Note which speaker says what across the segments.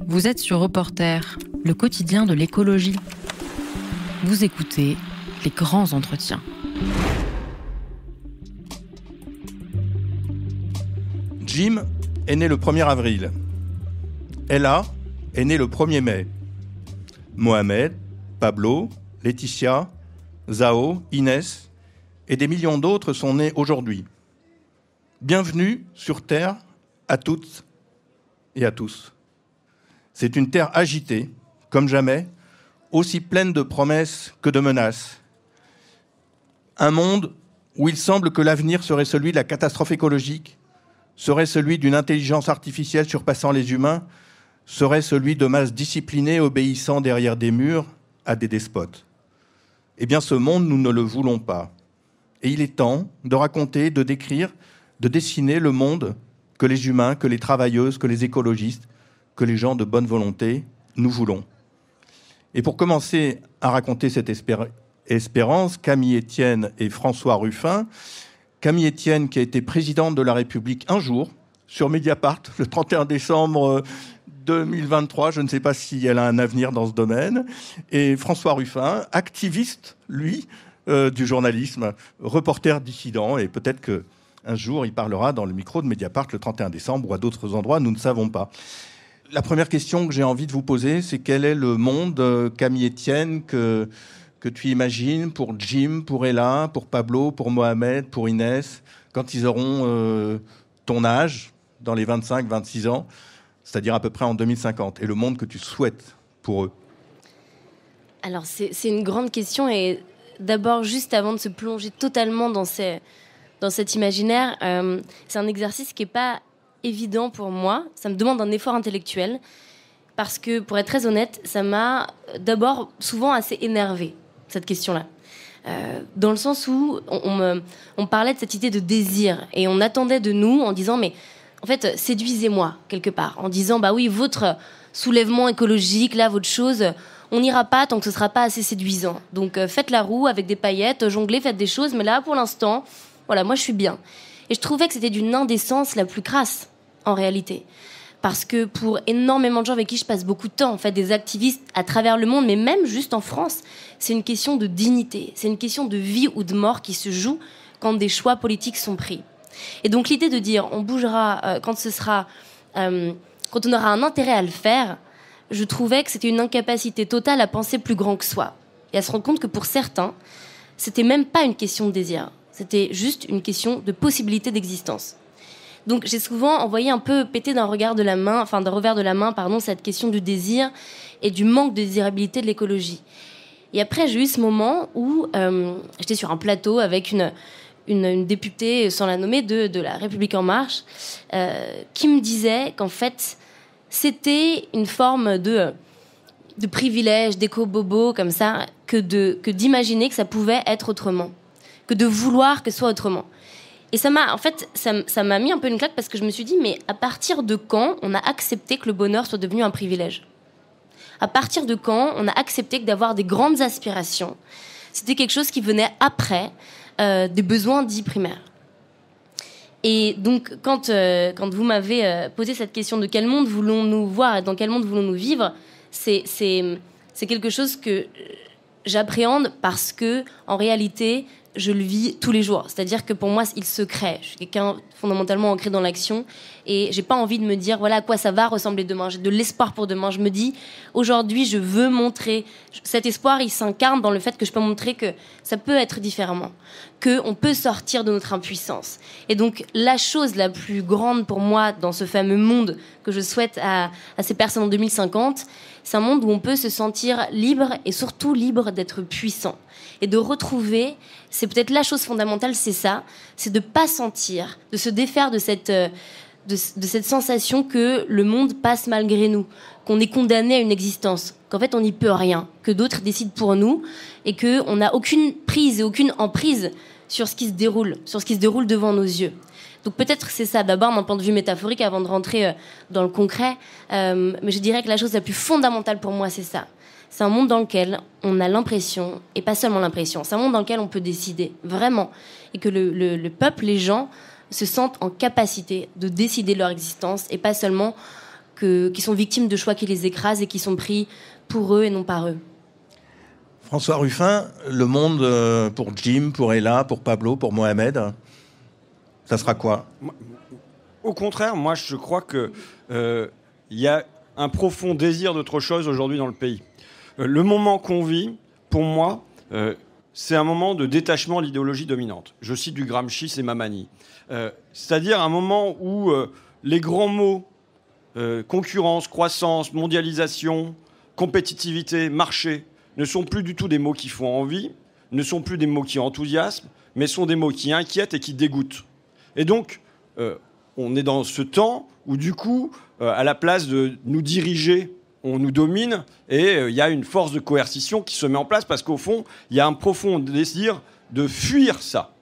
Speaker 1: Vous êtes sur Reporter, le quotidien de l'écologie. Vous écoutez les grands entretiens.
Speaker 2: Jim est né le 1er avril. Ella est née le 1er mai. Mohamed, Pablo, Laetitia, Zao, Inès et des millions d'autres sont nés aujourd'hui. Bienvenue sur Terre à toutes et à tous. C'est une terre agitée, comme jamais, aussi pleine de promesses que de menaces. Un monde où il semble que l'avenir serait celui de la catastrophe écologique, serait celui d'une intelligence artificielle surpassant les humains, serait celui de masses disciplinées obéissant derrière des murs à des despotes. Eh bien, ce monde, nous ne le voulons pas. Et il est temps de raconter, de décrire, de dessiner le monde que les humains, que les travailleuses, que les écologistes, que les gens de bonne volonté, nous voulons. Et pour commencer à raconter cette espérance, Camille Etienne et François Ruffin. Camille Etienne, qui a été présidente de la République un jour, sur Mediapart, le 31 décembre 2023. Je ne sais pas si elle a un avenir dans ce domaine. Et François Ruffin, activiste, lui, du journalisme, reporter dissident. Et peut-être qu'un jour, il parlera dans le micro de Mediapart le 31 décembre ou à d'autres endroits, nous ne savons pas. La première question que j'ai envie de vous poser, c'est quel est le monde, Camille Etienne, que tu imagines pour Jim, pour Ella, pour Pablo, pour Mohamed, pour Inès, quand ils auront ton âge, dans les 25-26 ans, c'est-à-dire à peu près en 2050, et le monde que tu souhaites pour eux?
Speaker 3: Alors, c'est une grande question, et d'abord, juste avant de se plonger totalement dans cet imaginaire, c'est un exercice qui n'est pas évident pour moi. Ça me demande un effort intellectuel, parce que, pour être très honnête, ça m'a d'abord souvent assez énervée, cette question-là. Dans le sens où on parlait de cette idée de désir, et on attendait de nous en disant, mais en fait, séduisez-moi, quelque part, en disant, bah oui, votre soulèvement écologique, là, votre chose, on n'ira pas tant que ce ne sera pas assez séduisant. Donc, faites la roue avec des paillettes, jonglez, faites des choses, mais là, pour l'instant, voilà, moi, je suis bien. Et je trouvais que c'était d'une indécence la plus crasse, en réalité. Parce que pour énormément de gens avec qui je passe beaucoup de temps, en fait, des activistes à travers le monde, mais même juste en France, c'est une question de dignité, c'est une question de vie ou de mort qui se joue quand des choix politiques sont pris. Et donc l'idée de dire on bougera quand on aura un intérêt à le faire, je trouvais que c'était une incapacité totale à penser plus grand que soi. Et à se rendre compte que pour certains, c'était même pas une question de désir, c'était juste une question de possibilité d'existence. Donc j'ai souvent envoyé un peu péter d'un revers de la main, cette question du désir et du manque de désirabilité de l'écologie. Et après, j'ai eu ce moment où j'étais sur un plateau avec une députée, sans la nommer, de la République En Marche, qui me disait qu'en fait, c'était une forme de privilège, d'éco-bobo, comme ça, que d'imaginer que ça pouvait être autrement, que de vouloir que ce soit autrement. Et ça m'a mis un peu une claque, parce que je me suis dit, mais à partir de quand on a accepté que le bonheur soit devenu un privilège ? À partir de quand on a accepté que d'avoir des grandes aspirations, c'était quelque chose qui venait après des besoins dits primaires. Et donc, quand vous m'avez posé cette question de quel monde voulons-nous voir et dans quel monde voulons-nous vivre, c'est quelque chose que j'appréhende, parce que, en réalité, je le vis tous les jours. C'est-à-dire que pour moi, il se crée. Je suis quelqu'un fondamentalement ancré dans l'action, et j'ai pas envie de me dire voilà à quoi ça va ressembler demain. J'ai de l'espoir pour demain. Je me dis aujourd'hui, je veux montrer. Cet espoir, il s'incarne dans le fait que je peux montrer que ça peut être différemment, qu'on peut sortir de notre impuissance. Et donc, la chose la plus grande pour moi dans ce fameux monde que je souhaite à ces personnes en 2050, c'est un monde où on peut se sentir libre, et surtout libre d'être puissant. Et de retrouver, c'est peut-être la chose fondamentale, c'est ça, c'est de pas sentir, de se défaire de cette sensation que le monde passe malgré nous, qu'on est condamné à une existence, qu'en fait on n'y peut rien, que d'autres décident pour nous, et qu'on n'a aucune prise et aucune emprise sur ce qui se déroule devant nos yeux. Donc peut-être c'est ça, d'abord d'un point de vue métaphorique, avant de rentrer dans le concret, mais je dirais que la chose la plus fondamentale pour moi, c'est ça. C'est un monde dans lequel on a l'impression, et pas seulement l'impression, c'est un monde dans lequel on peut décider, vraiment, et que le peuple, les gens, se sentent en capacité de décider de leur existence, et pas seulement qui sont victimes de choix qui les écrasent et qui sont pris pour eux et non par eux.
Speaker 2: François Ruffin, le monde pour Jim, pour Ella, pour Pablo, pour Mohamed, ça sera quoi ?
Speaker 4: Au contraire, moi je crois qu'il y a un profond désir d'autre chose aujourd'hui dans le pays. Le moment qu'on vit, pour moi, c'est un moment de détachement de l'idéologie dominante. Je cite du Gramsci, c'est ma manie. C'est-à-dire un moment où les grands mots, concurrence, croissance, mondialisation, compétitivité, marché, ne sont plus du tout des mots qui font envie, ne sont plus des mots qui enthousiasment, mais sont des mots qui inquiètent et qui dégoûtent. Et donc, on est dans ce temps où, du coup, à la place de nous diriger, on nous domine, et il y a une force de coercition qui se met en place, parce qu'au fond, il y a un profond désir de fuir ça.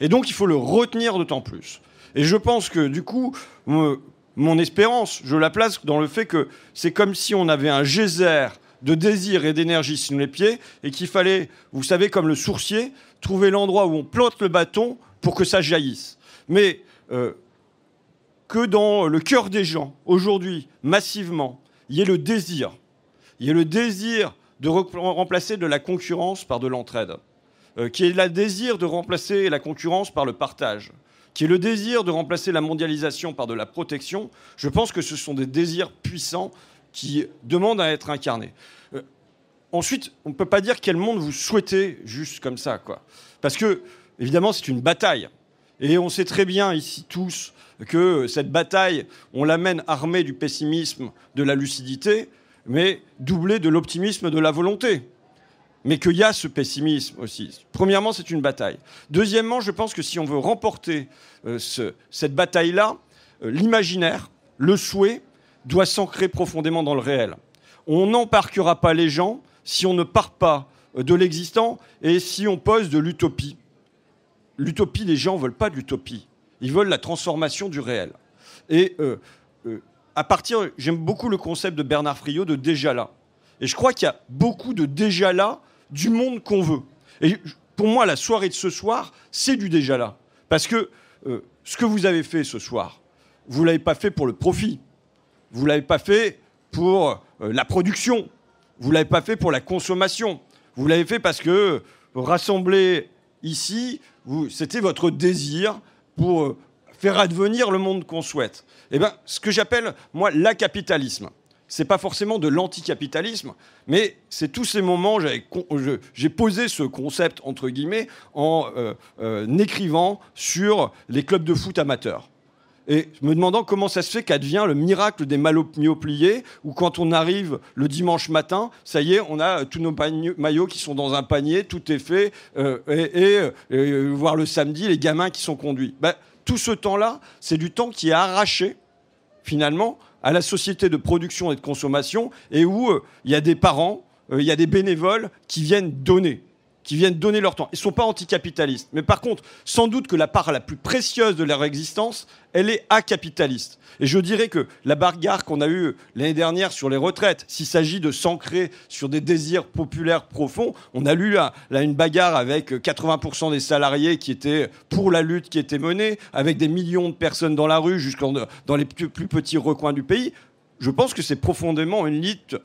Speaker 4: Et donc, il faut le retenir d'autant plus. Et je pense que, du coup, mon espérance, je la place dans le fait que c'est comme si on avait un geyser de désir et d'énergie sous les pieds, et qu'il fallait, vous savez, comme le sourcier, trouver l'endroit où on plante le bâton pour que ça jaillisse. Mais que dans le cœur des gens, aujourd'hui, massivement, il y ait le désir. Il y ait le désir de remplacer de la concurrence par de l'entraide. Qu'il y ait le désir de remplacer la concurrence par le partage. Qu'il y ait le désir de remplacer la mondialisation par de la protection. Je pense que ce sont des désirs puissants qui demandent à être incarnés. Ensuite, on ne peut pas dire quel monde vous souhaitez juste comme ça, quoi. Parce que, évidemment, c'est une bataille. Et on sait très bien ici tous que cette bataille, on la mène armée du pessimisme, de la lucidité, mais doublée de l'optimisme, de la volonté. Mais qu'il y a ce pessimisme aussi. Premièrement, c'est une bataille. Deuxièmement, je pense que si on veut remporter cette bataille-là, l'imaginaire, le souhait, doit s'ancrer profondément dans le réel. On n'embarquera pas les gens si on ne part pas de l'existant et si on pose de l'utopie. L'utopie, les gens ne veulent pas de l'utopie. Ils veulent la transformation du réel. Et j'aime beaucoup le concept de Bernard Friot de déjà là. Et je crois qu'il y a beaucoup de déjà là du monde qu'on veut. Et pour moi, la soirée de ce soir, c'est du déjà là. Parce que ce que vous avez fait ce soir, vous ne l'avez pas fait pour le profit. Vous ne l'avez pas fait pour la production. Vous ne l'avez pas fait pour la consommation. Vous l'avez fait parce que rassembler ici, c'était votre désir pour faire advenir le monde qu'on souhaite. Eh bien, ce que j'appelle, moi, l'acapitalisme, ce n'est pas forcément de l'anticapitalisme, mais c'est tous ces moments, j'ai posé ce concept, entre guillemets, en écrivant sur les clubs de foot amateurs. Et me demandant comment ça se fait qu'advient le miracle des maillots pliés, où quand on arrive le dimanche matin, ça y est, on a tous nos maillots qui sont dans un panier, tout est fait, voir le samedi, les gamins qui sont conduits. Tout ce temps-là, c'est du temps qui est arraché, finalement, à la société de production et de consommation, et où il y a des parents, il y a des bénévoles qui viennent donner leur temps. Ils ne sont pas anticapitalistes. Mais par contre, sans doute que la part la plus précieuse de leur existence, elle est acapitaliste. Et je dirais que la bagarre qu'on a eue l'année dernière sur les retraites, s'il s'agit de s'ancrer sur des désirs populaires profonds, on a lu là une bagarre avec 80% des salariés qui étaient pour la lutte qui était menée, avec des millions de personnes dans la rue, dans les plus petits recoins du pays. Je pense que c'est profondément une lutte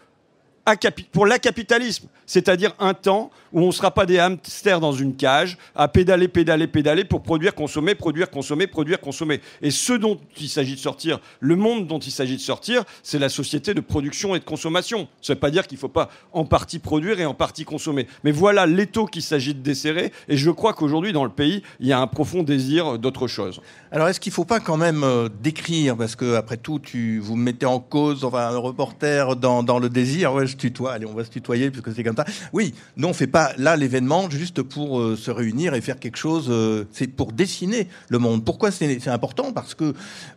Speaker 4: pour l'acapitalisme, c'est-à-dire un temps où on ne sera pas des hamsters dans une cage à pédaler pour produire, consommer. Et ce dont il s'agit de sortir, le monde dont il s'agit de sortir, c'est la société de production et de consommation. Ça ne veut pas dire qu'il ne faut pas en partie produire et en partie consommer. Mais voilà l'étau qu'il s'agit de desserrer, et je crois qu'aujourd'hui dans le pays, il y a un profond désir d'autre chose.
Speaker 2: Alors est-ce qu'il ne faut pas quand même décrire, parce que après tout, vous me mettez en cause, enfin un reporter dans le désir, ouais, je tutoie, allez on va se tutoyer puisque c'est comme ça. Oui, nous on ne fait pas là l'événement juste pour se réunir et faire quelque chose, c'est pour dessiner le monde. Pourquoi c'est important ? Parce que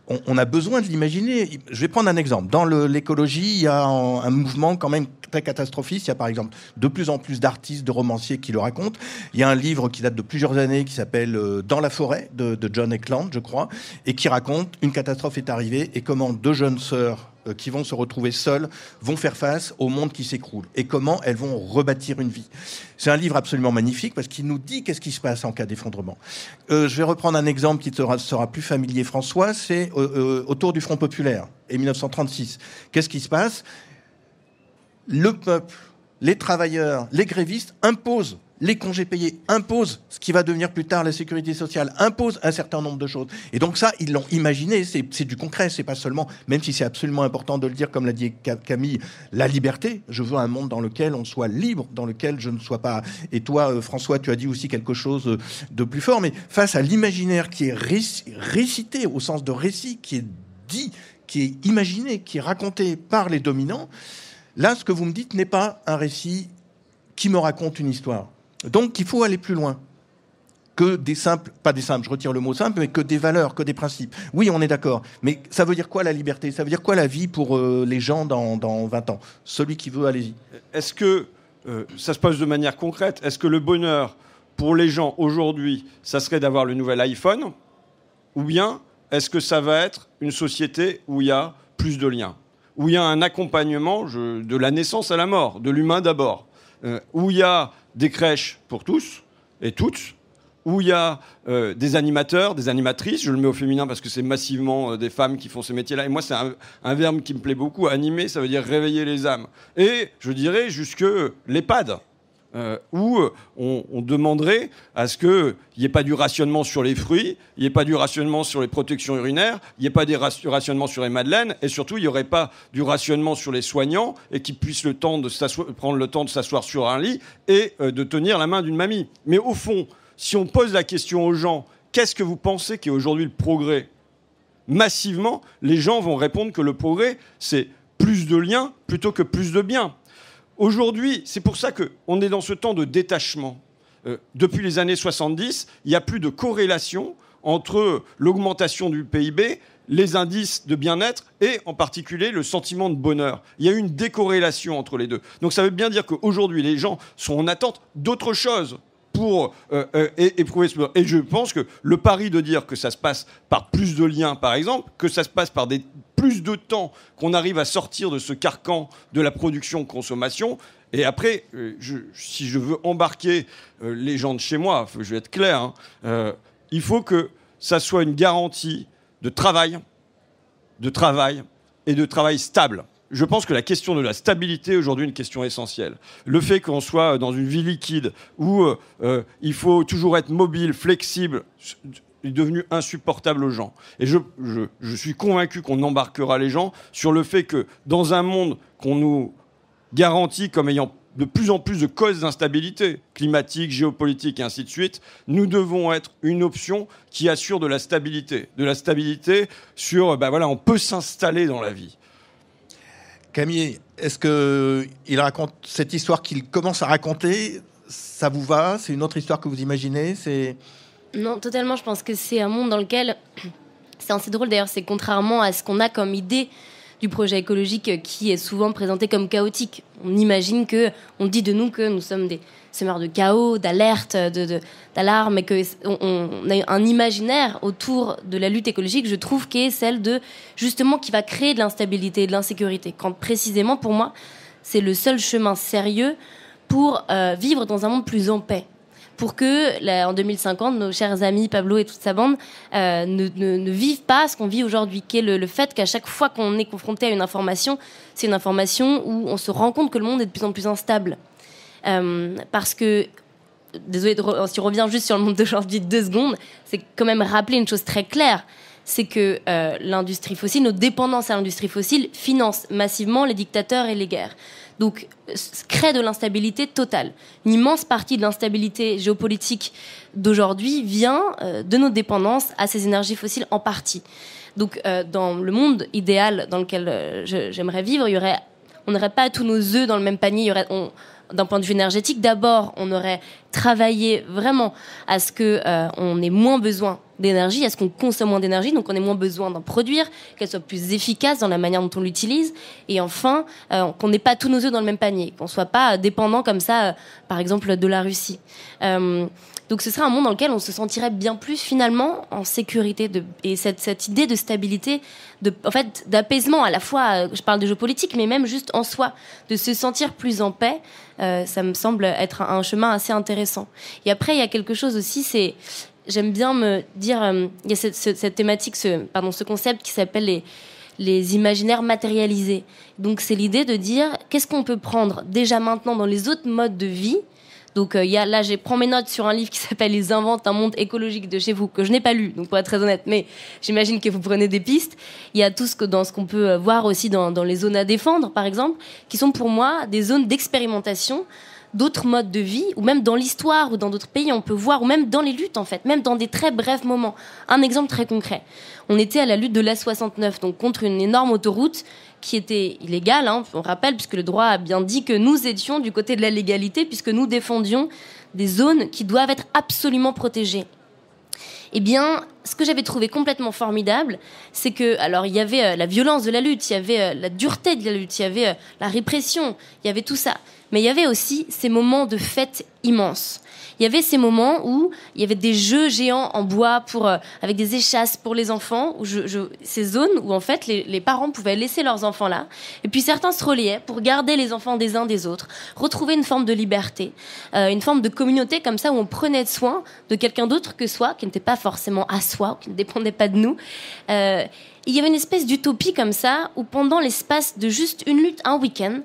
Speaker 2: on a besoin de l'imaginer. Je vais prendre un exemple. Dans l'écologie, il y a un mouvement quand même très catastrophiste. Il y a par exemple de plus en plus d'artistes, de romanciers qui le racontent. Il y a un livre qui date de plusieurs années qui s'appelle Dans la forêt de John Eckland, je crois, et qui raconte une catastrophe est arrivée et comment deux jeunes sœurs qui vont se retrouver seules vont faire face au monde qui s'écroule et comment elles vont rebâtir une vie. C'est un livre absolument magnifique parce qu'il nous dit qu'est-ce qui se passe en cas d'effondrement. Je vais reprendre un exemple qui te sera plus familier, François, c'est autour du Front populaire et 1936. Qu'est-ce qui se passe ? Le peuple, les travailleurs, les grévistes imposent les congés payés, imposent ce qui va devenir plus tard la sécurité sociale, imposent un certain nombre de choses. Et donc ça, ils l'ont imaginé, c'est du concret, c'est pas seulement, même si c'est absolument important de le dire, comme l'a dit Camille, la liberté. Je veux un monde dans lequel on soit libre, dans lequel je ne sois pas... Et toi, François, tu as dit aussi quelque chose de plus fort, mais face à l'imaginaire qui est récité, au sens de récit, qui est dit, qui est imaginé, qui est raconté par les dominants, là, ce que vous me dites n'est pas un récit qui me raconte une histoire. Donc, il faut aller plus loin que des simples, pas des simples, je retire le mot simple, mais que des valeurs, que des principes. Oui, on est d'accord. Mais ça veut dire quoi la liberté ? Ça veut dire quoi la vie pour les gens dans 20 ans ? Celui qui veut, allez-y.
Speaker 4: Est-ce que ça se passe de manière concrète ? Est-ce que le bonheur pour les gens aujourd'hui, ça serait d'avoir le nouvel iPhone ? Ou bien est-ce que ça va être une société où il y a plus de liens ? Où il y a un accompagnement de la naissance à la mort, de l'humain d'abord ? Où il y a des crèches pour tous et toutes, où il y a des animateurs, des animatrices, je le mets au féminin parce que c'est massivement des femmes qui font ce métier-là, et moi c'est un verbe qui me plaît beaucoup, animer, ça veut dire réveiller les âmes, et je dirais jusque l'EHPAD, où on demanderait à ce qu'il n'y ait pas du rationnement sur les fruits, il n'y ait pas du rationnement sur les protections urinaires, il n'y ait pas du rationnement sur les madeleines, et surtout il n'y aurait pas du rationnement sur les soignants, et qu'ils puissent prendre le temps de s'asseoir sur un lit et de tenir la main d'une mamie. Mais au fond, si on pose la question aux gens, qu'est-ce que vous pensez qu'est aujourd'hui le progrès ? Massivement, les gens vont répondre que le progrès, c'est plus de liens plutôt que plus de biens. Aujourd'hui, c'est pour ça qu'on est dans ce temps de détachement. Depuis les années 70, il n'y a plus de corrélation entre l'augmentation du PIB, les indices de bien-être et en particulier le sentiment de bonheur. Il y a eu une décorrélation entre les deux. Donc ça veut bien dire qu'aujourd'hui, les gens sont en attente d'autre chose pour éprouver ce bonheur. Et je pense que le pari de dire que ça se passe par plus de liens, par exemple, que ça se passe par plus de temps, qu'on arrive à sortir de ce carcan de la production-consommation. Et après, si je veux embarquer les gens de chez moi, je vais être clair, il faut que ça soit une garantie de travail et de travail stable. Je pense que la question de la stabilité est aujourd'hui une question essentielle. Le fait qu'on soit dans une vie liquide où il faut toujours être mobile, flexible, est devenu insupportable aux gens. Et je suis convaincu qu'on embarquera les gens sur le fait que dans un monde qu'on nous garantit comme ayant de plus en plus de causes d'instabilité climatique, géopolitique et ainsi de suite, nous devons être une option qui assure de la stabilité. De la stabilité sur, on peut s'installer dans la vie.
Speaker 2: Camille, est-ce qu'il raconte cette histoire qu'il commence à raconter, ça vous va ? C'est une autre histoire que vous imaginez ?
Speaker 3: Non, totalement. Je pense que c'est un monde dans lequel... C'est assez drôle d'ailleurs, c'est contrairement à ce qu'on a comme idée du projet écologique qui est souvent présenté comme chaotique. On imagine on dit de nous que nous sommes des semeurs de chaos, d'alerte, d'alarme, et qu'on a un imaginaire autour de la lutte écologique, je trouve, qui est celle de, justement, qui va créer de l'instabilité et de l'insécurité. Quand précisément, pour moi, c'est le seul chemin sérieux pour vivre dans un monde plus en paix. Pour que, en 2050, nos chers amis Pablo et toute sa bande ne vivent pas ce qu'on vit aujourd'hui, qui est le fait qu'à chaque fois qu'on est confronté à une information, c'est une information où on se rend compte que le monde est de plus en plus instable. Parce que, désolé, si on revient juste sur le monde d'aujourd'hui 2 secondes, c'est quand même rappeler une chose très claire, c'est que l'industrie fossile, notre dépendance à l'industrie fossile finance massivement les dictateurs et les guerres. Donc, crée de l'instabilité totale. Une immense partie de l'instabilité géopolitique d'aujourd'hui vient de nos dépendances à ces énergies fossiles en partie. Donc, dans le monde idéal dans lequel j'aimerais vivre, on n'aurait pas tous nos œufs dans le même panier. D'un point de vue énergétique, d'abord, on aurait travaillé vraiment à ce qu'on ait moins besoin d'énergie, à ce qu'on consomme moins d'énergie, donc on ait moins besoin d'en produire, qu'elle soit plus efficace dans la manière dont on l'utilise, et enfin, qu'on n'ait pas tous nos œufs dans le même panier, qu'on ne soit pas dépendant comme ça, par exemple, de la Russie. Donc ce serait un monde dans lequel on se sentirait bien plus finalement en sécurité. Et cette idée de stabilité, en fait, d'apaisement à la fois, je parle de géopolitique, mais même juste en soi, de se sentir plus en paix, ça me semble être un chemin assez intéressant. Et après, il y a quelque chose aussi, j'aime bien me dire, il y a cette thématique, ce concept qui s'appelle les imaginaires matérialisés. Donc c'est l'idée de dire qu'est-ce qu'on peut prendre déjà maintenant dans les autres modes de vie. Donc là, je prends mes notes sur un livre qui s'appelle Ils inventent un monde écologique de chez vous, que je n'ai pas lu, donc pour être très honnête, mais j'imagine que vous prenez des pistes. Il y a tout dans ce qu'on peut voir aussi dans les zones à défendre, par exemple, qui sont pour moi des zones d'expérimentation d'autres modes de vie, ou même dans l'histoire ou dans d'autres pays, on peut voir, ou même dans les luttes en fait, même dans des très brefs moments. Un exemple très concret. On était à la lutte de l'A69, donc contre une énorme autoroute qui était illégale, on rappelle, puisque le droit a bien dit que nous étions du côté de la légalité, puisque nous défendions des zones qui doivent être absolument protégées. Eh bien, ce que j'avais trouvé complètement formidable, c'est que, alors, il y avait la violence de la lutte, il y avait la dureté de la lutte, il y avait la répression, il y avait tout ça. Mais il y avait aussi ces moments de fête immenses. Il y avait ces moments où il y avait des jeux géants en bois avec des échasses pour les enfants, ces zones où en fait les parents pouvaient laisser leurs enfants là, et puis certains se relayaient pour garder les enfants des uns des autres, retrouver une forme de liberté, une forme de communauté comme ça où on prenait soin de quelqu'un d'autre que soi, qui n'était pas forcément à soi, qui ne dépendait pas de nous. Il y avait une espèce d'utopie comme ça où pendant l'espace de juste une lutte, un week-end,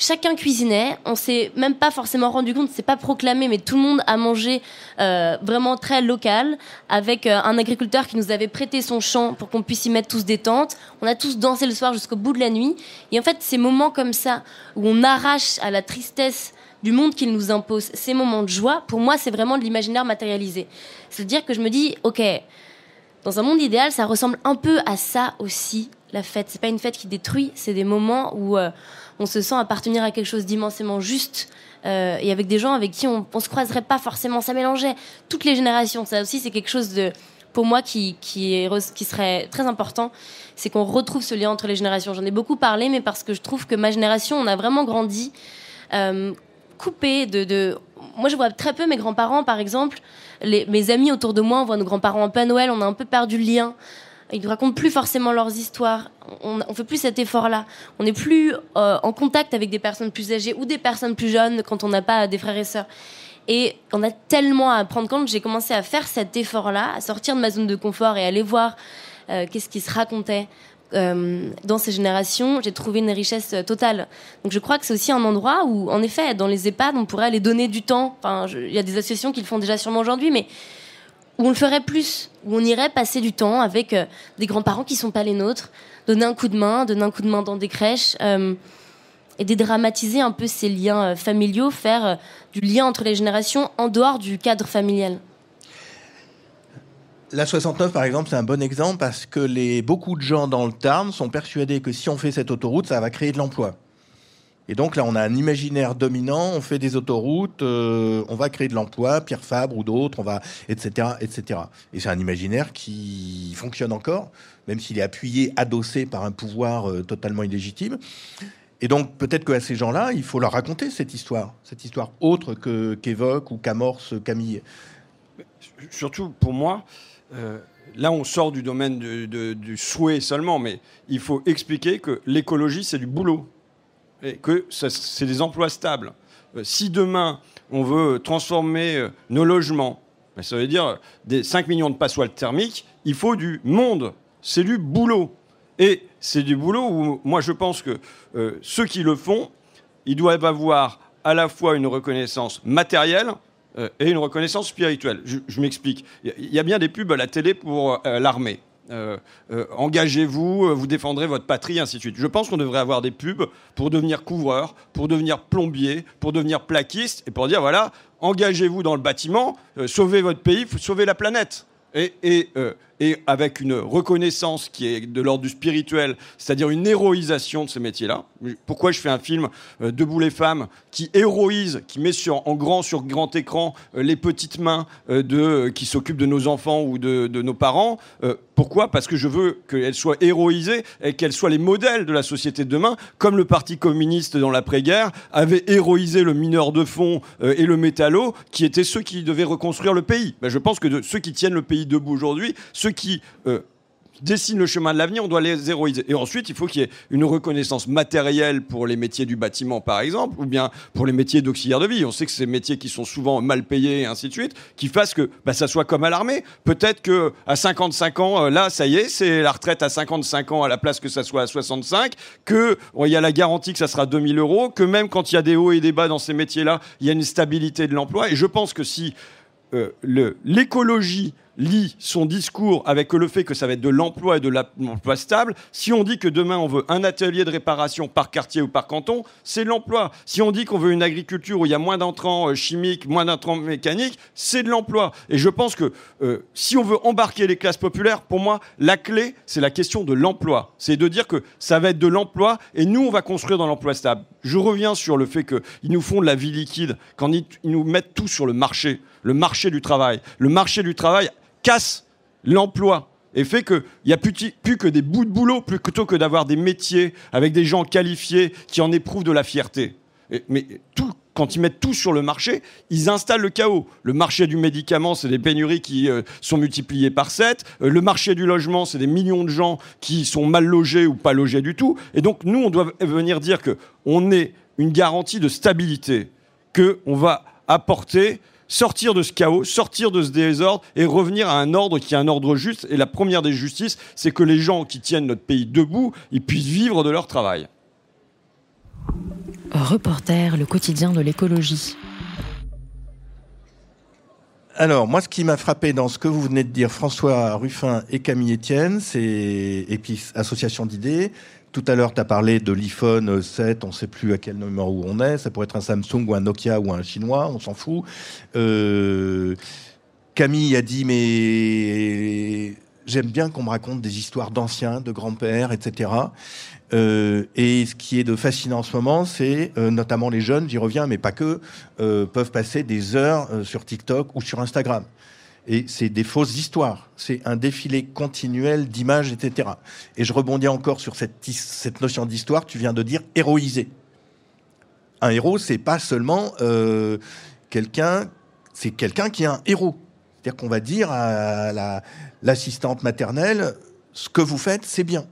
Speaker 3: chacun cuisinait, on s'est même pas forcément rendu compte, c'est pas proclamé, mais tout le monde a mangé vraiment très local, avec un agriculteur qui nous avait prêté son champ pour qu'on puisse y mettre tous des tentes. On a tous dansé le soir jusqu'au bout de la nuit. Et en fait, ces moments comme ça, où on arrache à la tristesse du monde qu'il nous impose, ces moments de joie, pour moi, c'est vraiment de l'imaginaire matérialisé. C'est-à-dire que je me dis, ok, dans un monde idéal, ça ressemble un peu à ça aussi, la fête. C'est pas une fête qui détruit, c'est des moments où on se sent appartenir à quelque chose d'immensément juste, et avec des gens avec qui on se croiserait pas forcément, ça mélangeait toutes les générations. Ça aussi, c'est quelque chose pour moi qui serait très important, c'est qu'on retrouve ce lien entre les générations. J'en ai beaucoup parlé, mais parce que je trouve que ma génération, on a vraiment grandi coupé Moi, je vois très peu mes grands-parents, par exemple. Mes amis autour de moi, on voit nos grands-parents un peu à Noël, on a un peu perdu le lien. Ils ne racontent plus forcément leurs histoires. On fait plus cet effort-là. On n'est plus en contact avec des personnes plus âgées ou des personnes plus jeunes quand on n'a pas des frères et sœurs. Et on a tellement à prendre compte. J'ai commencé à faire cet effort-là, à sortir de ma zone de confort et aller voir qu'est-ce qui se racontait dans ces générations. J'ai trouvé une richesse totale. Donc je crois que c'est aussi un endroit où, en effet, dans les EHPAD, on pourrait aller donner du temps. Enfin, il y a des associations qui le font déjà sûrement aujourd'hui, mais où on le ferait plus, où on irait passer du temps avec des grands-parents qui ne sont pas les nôtres, donner un coup de main dans des crèches, et dédramatiser un peu ces liens familiaux, faire du lien entre les générations en dehors du cadre familial.
Speaker 2: La 69, par exemple, c'est un bon exemple parce que beaucoup de gens dans le Tarn sont persuadés que si on fait cette autoroute, ça va créer de l'emploi. Et donc là, on a un imaginaire dominant, on fait des autoroutes, on va créer de l'emploi, Pierre Fabre ou d'autres, etc., etc. Et c'est un imaginaire qui fonctionne encore, même s'il est appuyé, adossé par un pouvoir totalement illégitime. Et donc, peut-être qu'à ces gens-là, il faut leur raconter cette histoire autre qu'évoque ou qu'amorce Camille.
Speaker 4: Surtout, pour moi, là, on sort du domaine du souhait seulement, mais il faut expliquer que l'écologie, c'est du boulot. Et que c'est des emplois stables. Si demain, on veut transformer nos logements, ça veut dire 5 millions de passoires thermiques, il faut du monde. C'est du boulot. Et c'est du boulot où, moi, je pense que ceux qui le font, ils doivent avoir à la fois une reconnaissance matérielle et une reconnaissance spirituelle. Je m'explique. Il y a bien des pubs à la télé pour l'armée. Engagez-vous, vous défendrez votre patrie, ainsi de suite. Je pense qu'on devrait avoir des pubs pour devenir couvreur, pour devenir plombier, pour devenir plaquiste, et pour dire, voilà, engagez-vous dans le bâtiment, sauvez votre pays, sauvez la planète. Et et avec une reconnaissance qui est de l'ordre du spirituel, c'est-à-dire une héroïsation de ces métiers-là. Pourquoi je fais un film Debout les femmes qui héroïse, qui met sur grand écran les petites mains qui s'occupent de nos enfants ou de nos parents. Pourquoi ? Parce que je veux qu'elles soient héroïsées et qu'elles soient les modèles de la société de demain, comme le Parti communiste dans l'après-guerre avait héroïsé le mineur de fond et le métallo, qui étaient ceux qui devaient reconstruire le pays. Je pense que ceux qui tiennent le pays debout aujourd'hui, ceux qui dessinent le chemin de l'avenir, on doit les héroïser. Et ensuite, il faut qu'il y ait une reconnaissance matérielle pour les métiers du bâtiment, par exemple, ou bien pour les métiers d'auxiliaire de vie. On sait que ces métiers qui sont souvent mal payés et ainsi de suite, qui fassent que ça soit comme à l'armée. Peut-être qu'à 55 ans, là, ça y est, c'est la retraite à 55 ans à la place que ça soit à 65, qu'il y a la garantie que ça sera 2 000 €, que même quand il y a des hauts et des bas dans ces métiers-là, il y a une stabilité de l'emploi. Et je pense que si l'écologie lie son discours avec le fait que ça va être de l'emploi et de l'emploi stable. Si on dit que demain on veut un atelier de réparation par quartier ou par canton, c'est de l'emploi. Si on dit qu'on veut une agriculture où il y a moins d'intrants chimiques, moins d'intrants mécaniques, c'est de l'emploi. Et je pense que si on veut embarquer les classes populaires, pour moi, la clé, c'est la question de l'emploi. C'est de dire que ça va être de l'emploi et nous, on va construire dans l'emploi stable. Je reviens sur le fait qu'ils nous font de la vie liquide quand ils nous mettent tout sur le marché du travail. Le marché du travail casse l'emploi et fait qu'il n'y a plus que des bouts de boulot plutôt que d'avoir des métiers avec des gens qualifiés qui en éprouvent de la fierté. Mais quand ils mettent tout sur le marché, ils installent le chaos. Le marché du médicament, c'est des pénuries qui sont multipliées par 7. Le marché du logement, c'est des millions de gens qui sont mal logés ou pas logés du tout. Et donc, nous, on doit venir dire qu'on ait une garantie de stabilité, qu'on va apporter, sortir de ce chaos, sortir de ce désordre et revenir à un ordre qui est un ordre juste. Et la première des justices, c'est que les gens qui tiennent notre pays debout, ils puissent vivre de leur travail.
Speaker 1: Reporter, le quotidien de l'écologie.
Speaker 2: Alors, moi, ce qui m'a frappé dans ce que vous venez de dire, François Ruffin et Camille Etienne, et puis association d'idées. Tout à l'heure, tu as parlé de l'iPhone 7, on ne sait plus à quel numéro on est. Ça pourrait être un Samsung ou un Nokia ou un Chinois, on s'en fout. Camille a dit, mais j'aime bien qu'on me raconte des histoires d'anciens, de grands-pères, etc. Et ce qui est de fascinant en ce moment, c'est notamment les jeunes, j'y reviens, mais pas que, peuvent passer des heures sur TikTok ou sur Instagram. Et c'est des fausses histoires. C'est un défilé continuel d'images, etc. Et je rebondis encore sur cette notion d'histoire. Tu viens de dire héroïser. Un héros, c'est pas seulement quelqu'un. C'est quelqu'un qui est un héros. C'est-à-dire qu'on va dire à l'assistante maternelle, ce que vous faites, c'est bien.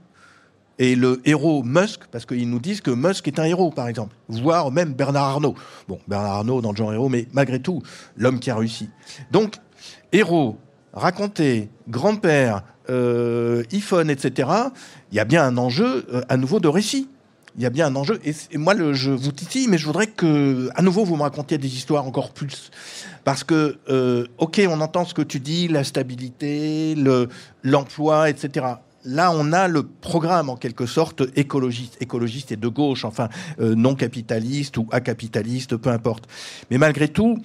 Speaker 2: Et le héros Musk, parce qu'ils nous disent que Musk est un héros, par exemple. Voire même Bernard Arnault. Bon, Bernard Arnault dans le genre héros, mais malgré tout, l'homme qui a réussi. Donc, héros, raconter, grand-père, iPhone, etc., il y a bien un enjeu, à nouveau, de récit. Il y a bien un enjeu. Et moi, je vous titille, mais je voudrais que, à nouveau, vous me racontiez des histoires encore plus. Parce que, OK, on entend ce que tu dis, la stabilité, l'emploi, etc. Là, on a le programme, en quelque sorte, écologiste et de gauche, enfin, non capitaliste ou acapitaliste, peu importe. Mais malgré tout,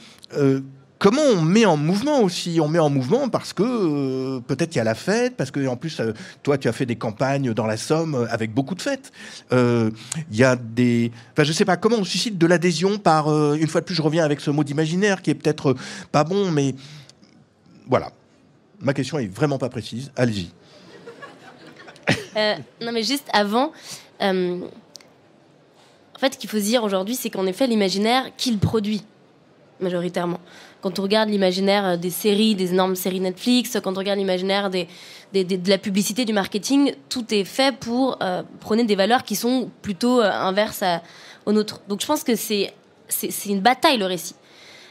Speaker 2: comment on met en mouvement aussi ? On met en mouvement parce que peut-être il y a la fête, parce que en plus, toi, tu as fait des campagnes dans la Somme avec beaucoup de fêtes. Il y a des... Enfin, je sais pas, comment on suscite de l'adhésion par... une fois de plus, je reviens avec ce mot d'imaginaire qui est peut-être pas bon, mais... Voilà. Ma question est vraiment pas précise. Allez-y.
Speaker 3: Non, mais juste avant... En fait, ce qu'il faut se dire aujourd'hui, c'est qu'en effet, l'imaginaire, qui le produit majoritairement. Quand on regarde l'imaginaire des séries, des énormes séries Netflix, quand on regarde l'imaginaire de la publicité, du marketing, tout est fait pour prôner des valeurs qui sont plutôt inverses aux nôtres. Donc je pense que c'est une bataille, le récit.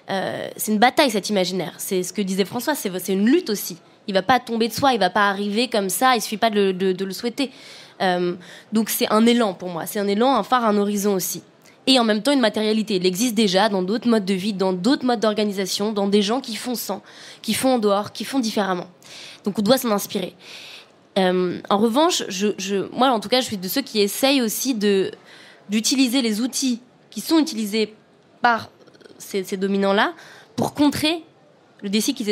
Speaker 3: C'est une bataille, cet imaginaire. C'est ce que disait François, c'est une lutte aussi. Il ne va pas tomber de soi, il ne va pas arriver comme ça, il ne suffit pas de le souhaiter. Donc c'est un élan pour moi, c'est un élan, un phare, un horizon aussi. Et en même temps une matérialité. Il existe déjà dans d'autres modes de vie, dans d'autres modes d'organisation, dans des gens qui font sans, qui font en dehors, qui font différemment. Donc on doit s'en inspirer. En revanche, moi en tout cas, je suis de ceux qui essayent aussi d'utiliser les outils qui sont utilisés par ces dominants-là pour contrer le récit qu'ils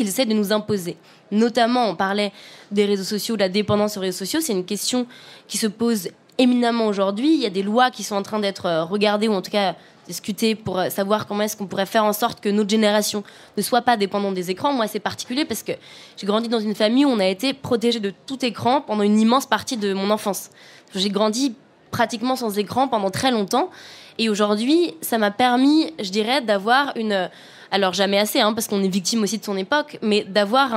Speaker 3: essaient de nous imposer. Notamment, on parlait des réseaux sociaux, de la dépendance aux réseaux sociaux. C'est une question qui se pose éminemment aujourd'hui. Il y a des lois qui sont en train d'être regardées, ou en tout cas discutées, pour savoir comment est-ce qu'on pourrait faire en sorte que notre génération ne soit pas dépendante des écrans. Moi, c'est particulier parce que j'ai grandi dans une famille où on a été protégé de tout écran pendant une immense partie de mon enfance. J'ai grandi pratiquement sans écran pendant très longtemps. Et aujourd'hui, ça m'a permis, je dirais, d'avoir une... Alors, jamais assez, parce qu'on est victime aussi de son époque, mais d'avoir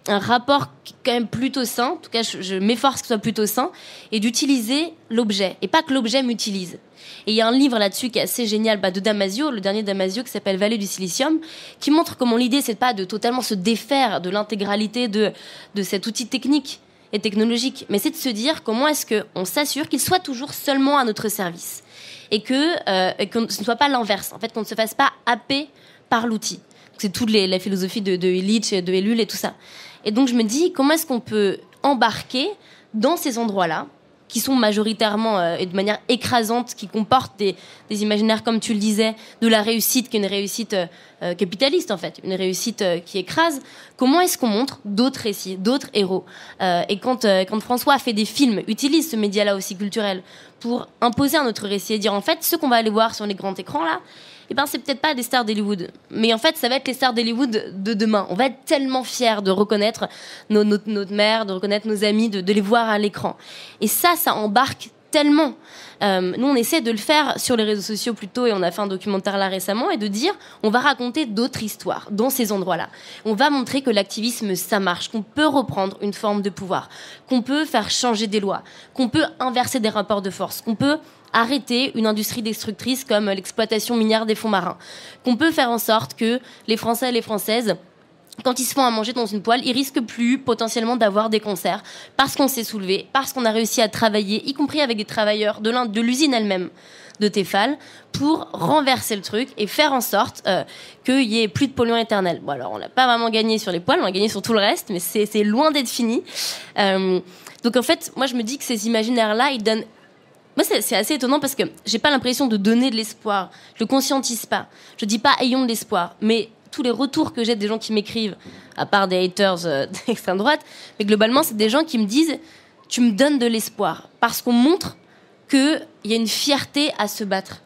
Speaker 3: un rapport quand même plutôt sain, en tout cas, je m'efforce que ce soit plutôt sain, et d'utiliser l'objet, et pas que l'objet m'utilise. Et il y a un livre là-dessus qui est assez génial, de Damasio, le dernier Damasio, qui s'appelle Vallée du Silicium, qui montre comment l'idée, c'est pas de totalement se défaire de l'intégralité de cet outil technique et technologique, mais c'est de se dire comment est-ce qu'on s'assure qu'il soit toujours seulement à notre service. Et que ce ne soit pas l'inverse, en fait, qu'on ne se fasse pas happer par l'outil. C'est toute la philosophie de Illich, de Ellul et tout ça. Et donc je me dis, comment est-ce qu'on peut embarquer dans ces endroits-là, qui sont majoritairement et de manière écrasante, qui comportent des imaginaires, comme tu le disais, de la réussite, qui est une réussite capitaliste en fait, une réussite qui écrase. Comment est-ce qu'on montre d'autres récits, d'autres héros et quand François a fait des films, utilise ce média-là aussi culturel pour imposer un autre récit et dire en fait, ceux qu'on va aller voir sur les grands écrans là, c'est peut-être pas des stars d'Hollywood, mais en fait, ça va être les stars d'Hollywood de demain. On va être tellement fiers de reconnaître notre mère, de reconnaître nos amis, de les voir à l'écran. Et ça embarque tellement. Nous, on essaie de le faire sur les réseaux sociaux plutôt, et on a fait un documentaire là récemment, et de dire, on va raconter d'autres histoires dans ces endroits-là. On va montrer que l'activisme, ça marche, qu'on peut reprendre une forme de pouvoir, qu'on peut faire changer des lois, qu'on peut inverser des rapports de force, qu'on peut arrêter une industrie destructrice comme l'exploitation minière des fonds marins, qu'on peut faire en sorte que les Français et les Françaises, quand ils se font à manger dans une poêle, ils risquent plus potentiellement d'avoir des cancers parce qu'on s'est soulevé, parce qu'on a réussi à travailler, y compris avec des travailleurs de l'usine elle-même de Tefal, pour renverser le truc et faire en sorte qu'il y ait plus de polluants éternels. Bon, alors on n'a pas vraiment gagné sur les poêles, on a gagné sur tout le reste, mais c'est loin d'être fini. Donc en fait, moi je me dis que ces imaginaires-là, ils donnent... Moi, c'est assez étonnant parce que j'ai pas l'impression de donner de l'espoir. Je le conscientise pas. Je dis pas ayons de l'espoir, mais tous les retours que j'ai des gens qui m'écrivent, à part des haters d'extrême droite, mais globalement, c'est des gens qui me disent « tu me donnes de l'espoir » parce qu'on montre qu'il y a une fierté à se battre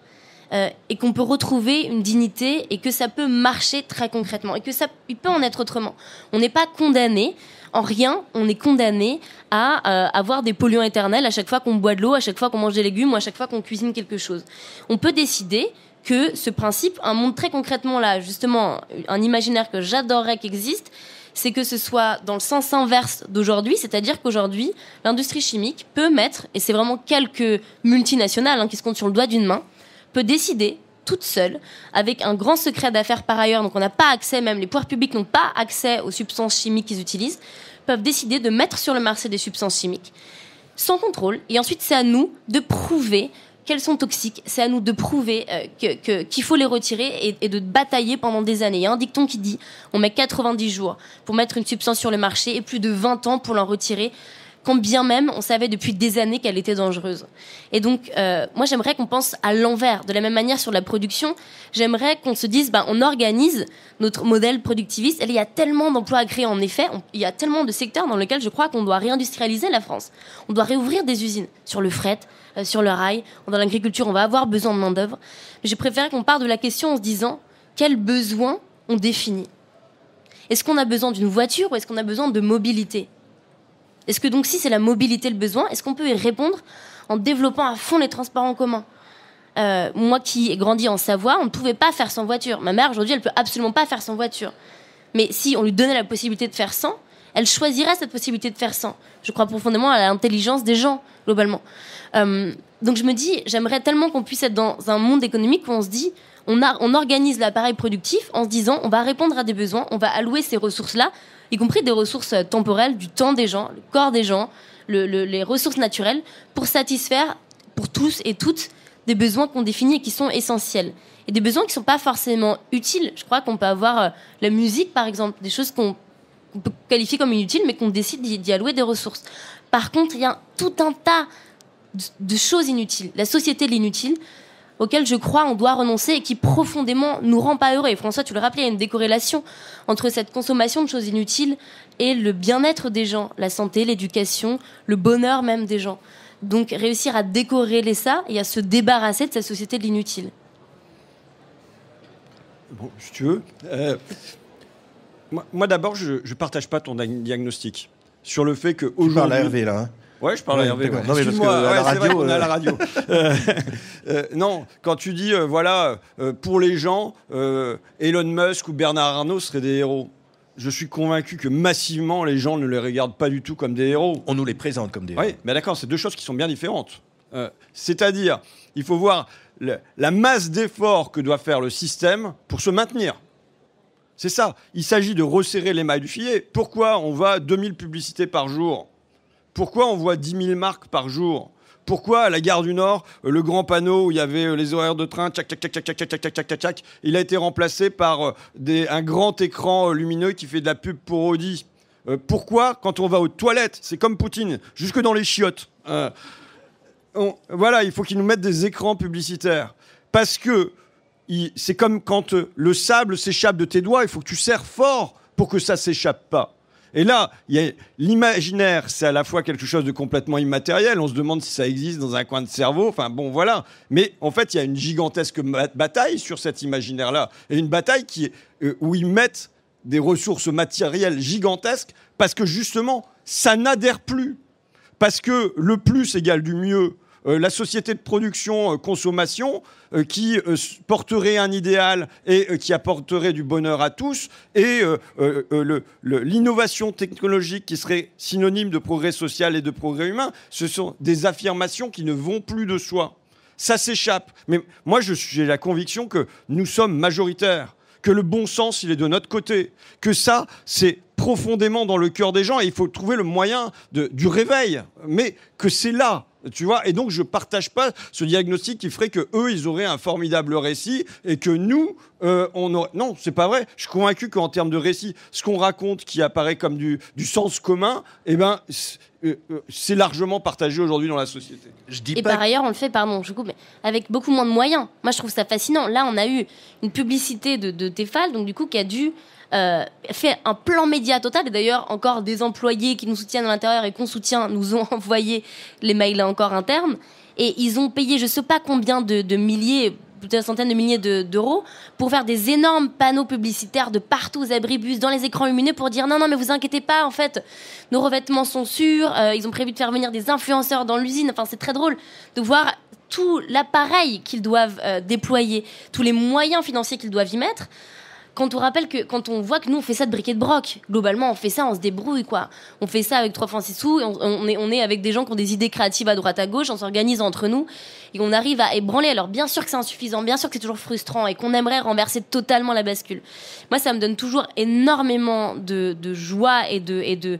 Speaker 3: et qu'on peut retrouver une dignité et que ça peut marcher très concrètement et que il peut en être autrement. On n'est pas condamné. En rien, on est condamné à avoir des polluants éternels à chaque fois qu'on boit de l'eau, à chaque fois qu'on mange des légumes ou à chaque fois qu'on cuisine quelque chose. On peut décider que ce principe, montre très concrètement là, justement, un imaginaire que j'adorerais qu'existe, c'est que ce soit dans le sens inverse d'aujourd'hui, c'est-à-dire qu'aujourd'hui, l'industrie chimique peut mettre, et c'est vraiment quelques multinationales qui se comptent sur le doigt d'une main, peut décider toute seule, avec un grand secret d'affaires par ailleurs, donc on n'a pas accès, même les pouvoirs publics n'ont pas accès aux substances chimiques qu'ils utilisent, peuvent décider de mettre sur le marché des substances chimiques sans contrôle, et ensuite c'est à nous de prouver qu'elles sont toxiques, c'est à nous de prouver qu'il faut les retirer et de batailler pendant des années. Il y a un dicton qui dit on met 90 jours pour mettre une substance sur le marché et plus de 20 ans pour l'en retirer, quand bien même on savait depuis des années qu'elle était dangereuse. Et donc, moi j'aimerais qu'on pense à l'envers. De la même manière sur la production, j'aimerais qu'on se dise, on organise notre modèle productiviste. Et il y a tellement d'emplois à créer en effet, il y a tellement de secteurs dans lesquels je crois qu'on doit réindustrialiser la France. On doit réouvrir des usines sur le fret, sur le rail, dans l'agriculture, on va avoir besoin de main d'œuvre. Mais j'ai préféré qu'on parte de la question en se disant, quels besoins on définit ? Est-ce qu'on a besoin d'une voiture ou est-ce qu'on a besoin de mobilité ? Est-ce que donc si c'est la mobilité le besoin, est-ce qu'on peut y répondre en développant à fond les transports en commun ? Moi qui ai grandi en Savoie, on ne pouvait pas faire sans voiture. Ma mère aujourd'hui, elle peut absolument pas faire sans voiture. Mais si on lui donnait la possibilité de faire sans, elle choisirait cette possibilité de faire sans. Je crois profondément à l'intelligence des gens, globalement. Donc je me dis, j'aimerais tellement qu'on puisse être dans un monde économique où on se dit, on organise l'appareil productif en se disant, on va répondre à des besoins, on va allouer ces ressources-là, y compris des ressources temporelles, du temps des gens, le corps des gens, les ressources naturelles, pour satisfaire, pour tous et toutes, des besoins qu'on définit et qui sont essentiels. Et des besoins qui ne sont pas forcément utiles. Je crois qu'on peut avoir la musique, par exemple, des choses qu'on peut qualifier comme inutiles, mais qu'on décide d'y allouer des ressources. Par contre, il y a tout un tas de choses inutiles. La société de l'inutile, auquel je crois on doit renoncer et qui profondément nous rend pas heureux. Et François, tu le rappelais, il y a une décorrélation entre cette consommation de choses inutiles et le bien-être des gens, la santé, l'éducation, le bonheur même des gens. Donc réussir à décorréler ça et à se débarrasser de cette société de l'inutile.
Speaker 4: Bon, si tu veux. Moi d'abord, je ne partage pas ton diagnostic sur le fait qu'aujourd'hui...
Speaker 2: Tu parles à Hervé, là.
Speaker 4: Ouais, je parle à Hervé. Ouais.
Speaker 2: Non, mais parce que à la radio,
Speaker 4: on est à la radio. Non, quand tu dis, pour les gens, Elon Musk ou Bernard Arnault seraient des héros. Je suis convaincu que massivement, les gens ne les regardent pas du tout comme des héros.
Speaker 2: On nous les présente comme des héros.
Speaker 4: Oui, mais d'accord, c'est deux choses qui sont bien différentes. C'est-à-dire, il faut voir la masse d'efforts que doit faire le système pour se maintenir. C'est ça. Il s'agit de resserrer les mailles du filet. Pourquoi on voit 2000 publicités par jour ? Pourquoi on voit 10 000 marques par jour ? Pourquoi à la gare du Nord, le grand panneau où il y avait les horaires de train, tchac, tchac, tchac, tchac, tchac, tchac, tchac, tchac, tchac, il a été remplacé par un grand écran lumineux qui fait de la pub pour Audi ? Pourquoi, quand on va aux toilettes, c'est comme Poutine, jusque dans les chiottes, il faut qu'ils nous mettent des écrans publicitaires. Parce que c'est comme quand le sable s'échappe de tes doigts, il faut que tu serres fort pour que ça s'échappe pas. Et là, l'imaginaire, c'est à la fois quelque chose de complètement immatériel. On se demande si ça existe dans un coin de cerveau. Enfin, bon, voilà. Mais en fait, il y a une gigantesque bataille sur cet imaginaire-là. Et une bataille où ils mettent des ressources matérielles gigantesques parce que, justement, ça n'adhère plus. Parce que le plus égale du mieux. La société de production, consommation, qui porterait un idéal et qui apporterait du bonheur à tous, et l'innovation technologique qui serait synonyme de progrès social et de progrès humain, ce sont des affirmations qui ne vont plus de soi. Ça s'échappe. Mais moi, j'ai la conviction que nous sommes majoritaires, que le bon sens, il est de notre côté, que ça, c'est profondément dans le cœur des gens, et il faut trouver le moyen du réveil, mais que c'est là. Tu vois, et donc je partage pas ce diagnostic qui ferait que eux ils auraient un formidable récit et que nous on aurait... Non, c'est pas vrai. Je suis convaincu qu'en termes de récit, ce qu'on raconte qui apparaît comme du sens commun, c'est largement partagé aujourd'hui dans la société.
Speaker 3: Par ailleurs, on le fait, pardon, je coupe, mais avec beaucoup moins de moyens. Moi, je trouve ça fascinant. Là, on a eu une publicité de Tefal, donc du coup, qui a dû fait un plan média total. Et d'ailleurs, encore des employés qui nous soutiennent à l'intérieur et qu'on soutient nous ont envoyé les mails là encore internes. Et ils ont payé je sais pas combien de milliers, peut-être centaines de milliers d'euros pour faire des énormes panneaux publicitaires de partout aux abribus, dans les écrans lumineux pour dire non, mais vous inquiétez pas, en fait, nos revêtements sont sûrs. Ils ont prévu de faire venir des influenceurs dans l'usine. Enfin, c'est très drôle de voir tout l'appareil qu'ils doivent déployer, tous les moyens financiers qu'ils doivent y mettre. Quand on voit que nous on fait ça de briquet de broc, globalement on fait ça, on se débrouille quoi. On fait ça avec 3 francs 6 sous, on est avec des gens qui ont des idées créatives à droite à gauche, on s'organise entre nous et on arrive à ébranler. Alors bien sûr que c'est insuffisant, bien sûr que c'est toujours frustrant et qu'on aimerait renverser totalement la bascule. Moi ça me donne toujours énormément de joie et de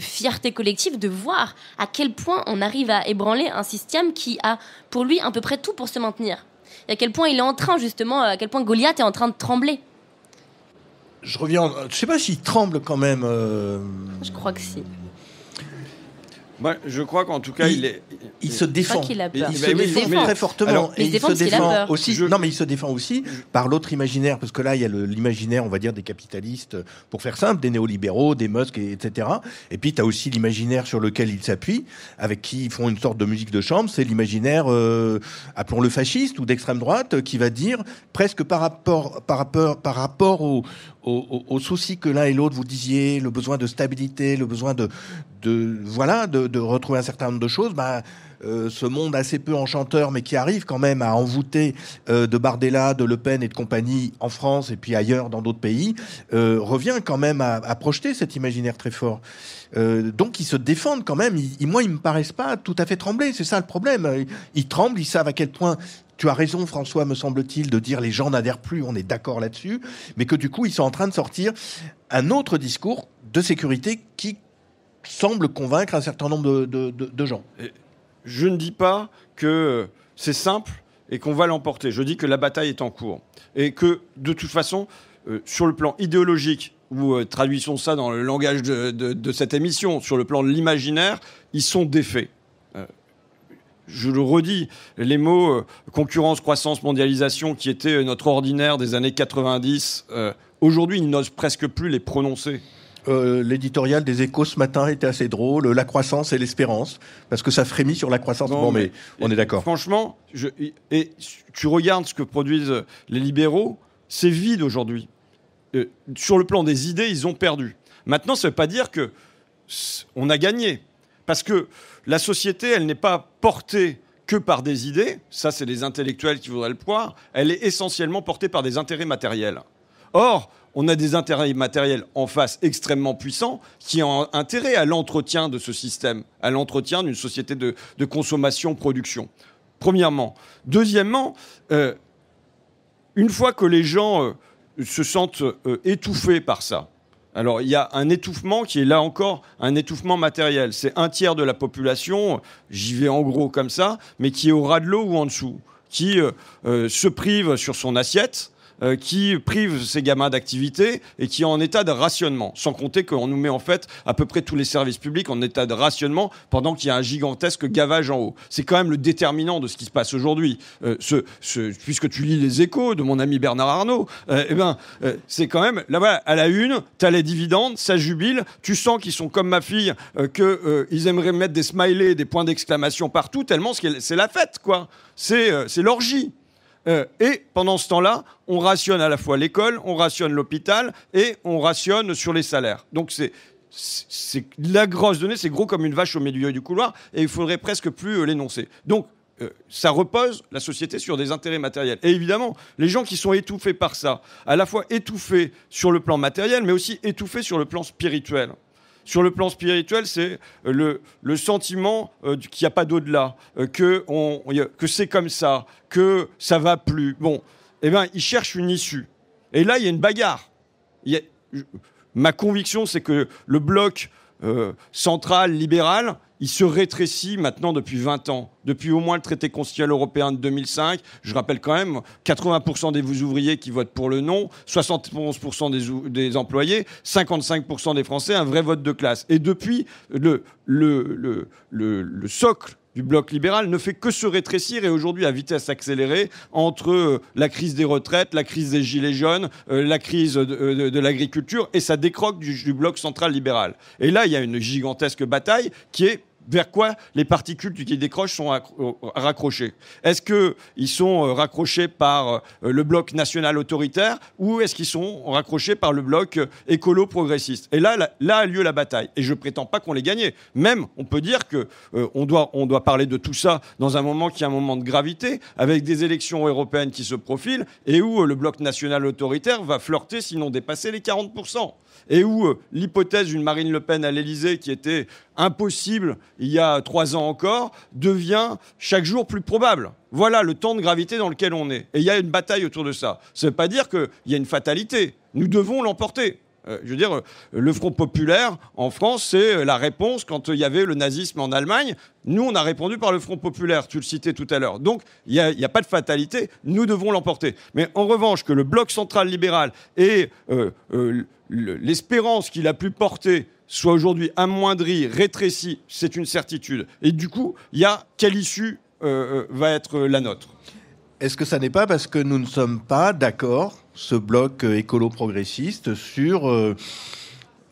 Speaker 3: fierté collective de voir à quel point on arrive à ébranler un système qui a pour lui à peu près tout pour se maintenir. Et à quel point il est en train justement, à quel point Goliath est en train de trembler.
Speaker 2: Je reviens. Je sais pas s'il tremble quand même.
Speaker 3: Je crois que si.
Speaker 4: Moi, je crois qu'en tout cas,
Speaker 2: il se défend.
Speaker 3: Qu'il a peur.
Speaker 2: Il se défend très fortement. Alors,
Speaker 3: et il se défend
Speaker 2: aussi. Non, mais il se défend aussi par l'autre imaginaire, parce que là, il y a l'imaginaire, on va dire, des capitalistes, pour faire simple, des néolibéraux, des Musk, etc. Et puis, tu as aussi l'imaginaire sur lequel ils s'appuient, avec qui ils font une sorte de musique de chambre. C'est l'imaginaire, appelons-le fasciste ou d'extrême droite, qui va dire presque par rapport aux soucis que l'un et l'autre vous disiez, le besoin de stabilité, le besoin de retrouver un certain nombre de choses, ce monde assez peu enchanteur, mais qui arrive quand même à envoûter de Bardella, de Le Pen et de compagnie en France et puis ailleurs dans d'autres pays, revient quand même à projeter cet imaginaire très fort. Donc ils se défendent quand même. Moi, ils me paraissent pas tout à fait trembler. C'est ça le problème. Ils tremblent, ils savent à quel point... Tu as raison, François, me semble-t-il, de dire les gens n'adhèrent plus, on est d'accord là-dessus, mais que du coup, ils sont en train de sortir un autre discours de sécurité qui semble convaincre un certain nombre de gens.
Speaker 4: Je ne dis pas que c'est simple et qu'on va l'emporter. Je dis que la bataille est en cours. Et que, de toute façon, sur le plan idéologique, ou traduisons ça dans le langage de cette émission, sur le plan de l'imaginaire, ils sont défaits. je le redis, les mots concurrence, croissance, mondialisation, qui étaient notre ordinaire des années 90, aujourd'hui, ils n'osent presque plus les prononcer.
Speaker 2: L'éditorial des Échos ce matin était assez drôle, la croissance et l'espérance, parce que ça frémit sur la croissance. Bon, mais on est d'accord.
Speaker 4: Franchement, et tu regardes ce que produisent les libéraux, c'est vide aujourd'hui. Sur le plan des idées, ils ont perdu. Maintenant, ça ne veut pas dire qu'on a gagné. Parce que la société, elle n'est pas portée que par des idées. Ça, c'est les intellectuels qui voudraient le croire. Elle est essentiellement portée par des intérêts matériels. Or, on a des intérêts matériels en face extrêmement puissants qui ont intérêt à l'entretien de ce système, à l'entretien d'une société de consommation-production. Premièrement. Deuxièmement, une fois que les gens se sentent étouffés par ça, alors il y a un étouffement qui est là encore un étouffement matériel. C'est un tiers de la population, j'y vais en gros comme ça, mais qui est au ras de l'eau ou en dessous, qui se prive sur son assiette, qui prive ses gamins d'activité et qui est en état de rationnement. Sans compter qu'on nous met en fait à peu près tous les services publics en état de rationnement pendant qu'il y a un gigantesque gavage en haut. C'est quand même le déterminant de ce qui se passe aujourd'hui. Puisque tu lis les Échos de mon ami Bernard Arnault, c'est quand même, là voilà, à la une, tu as les dividendes, ça jubile, tu sens qu'ils sont comme ma fille, qu'ils aimeraient mettre des smileys, des points d'exclamation partout, tellement c'est la fête, quoi. C'est l'orgie. Et pendant ce temps-là, on rationne à la fois l'école, on rationne l'hôpital et on rationne sur les salaires. Donc c'est la grosse donnée, c'est gros comme une vache au milieu du couloir et il faudrait presque plus l'énoncer. Donc ça repose la société sur des intérêts matériels. Et évidemment, les gens qui sont étouffés par ça, à la fois étouffés sur le plan matériel, mais aussi étouffés sur le plan spirituel. Sur le plan spirituel, c'est le sentiment qu'il n'y a pas d'au-delà, que c'est comme ça, que ça va plus. Bon, eh bien, ils cherchent une issue. Et là, il y a une bagarre. Ma conviction, c'est que le bloc central, libéral, il se rétrécit maintenant depuis 20 ans. Depuis au moins le traité constitutionnel européen de 2005. Je rappelle quand même 80% des ouvriers qui votent pour le non, 71% des employés, 55% des Français, un vrai vote de classe. Et depuis, le socle du bloc libéral ne fait que se rétrécir et aujourd'hui à vitesse accélérée entre la crise des retraites, la crise des gilets jaunes, la crise de l'agriculture et ça décroque du bloc central libéral. Et là, il y a une gigantesque bataille qui est vers quoi les particules qui décrochent sont raccrochées. Est-ce qu'ils sont raccrochés par le bloc national autoritaire ou est-ce qu'ils sont raccrochés par le bloc écolo-progressiste? Et là a lieu la bataille. Et je ne prétends pas qu'on l'ait gagnée. Même, on peut dire qu'on doit parler de tout ça dans un moment qui est un moment de gravité, avec des élections européennes qui se profilent et où le bloc national autoritaire va flirter, sinon dépasser les 40%. Et où l'hypothèse d'une Marine Le Pen à l'Élysée, qui était impossible il y a 3 ans encore, devient chaque jour plus probable. Voilà le temps de gravité dans lequel on est. Et il y a une bataille autour de ça. Ça ne veut pas dire qu'il y a une fatalité. Nous devons l'emporter. Je veux dire, le Front populaire, en France, c'est la réponse quand il y avait le nazisme en Allemagne. Nous, on a répondu par le Front populaire, tu le citais tout à l'heure. Donc, il n'y a pas de fatalité, nous devons l'emporter. Mais en revanche, que le bloc central libéral et l'espérance qu'il a pu porter soit aujourd'hui amoindrie, rétrécie, c'est une certitude. Et du coup, il y a quelle issue va être la nôtre?
Speaker 2: Est-ce que ça n'est pas parce que nous ne sommes pas d'accord, ce bloc écolo-progressiste, sur le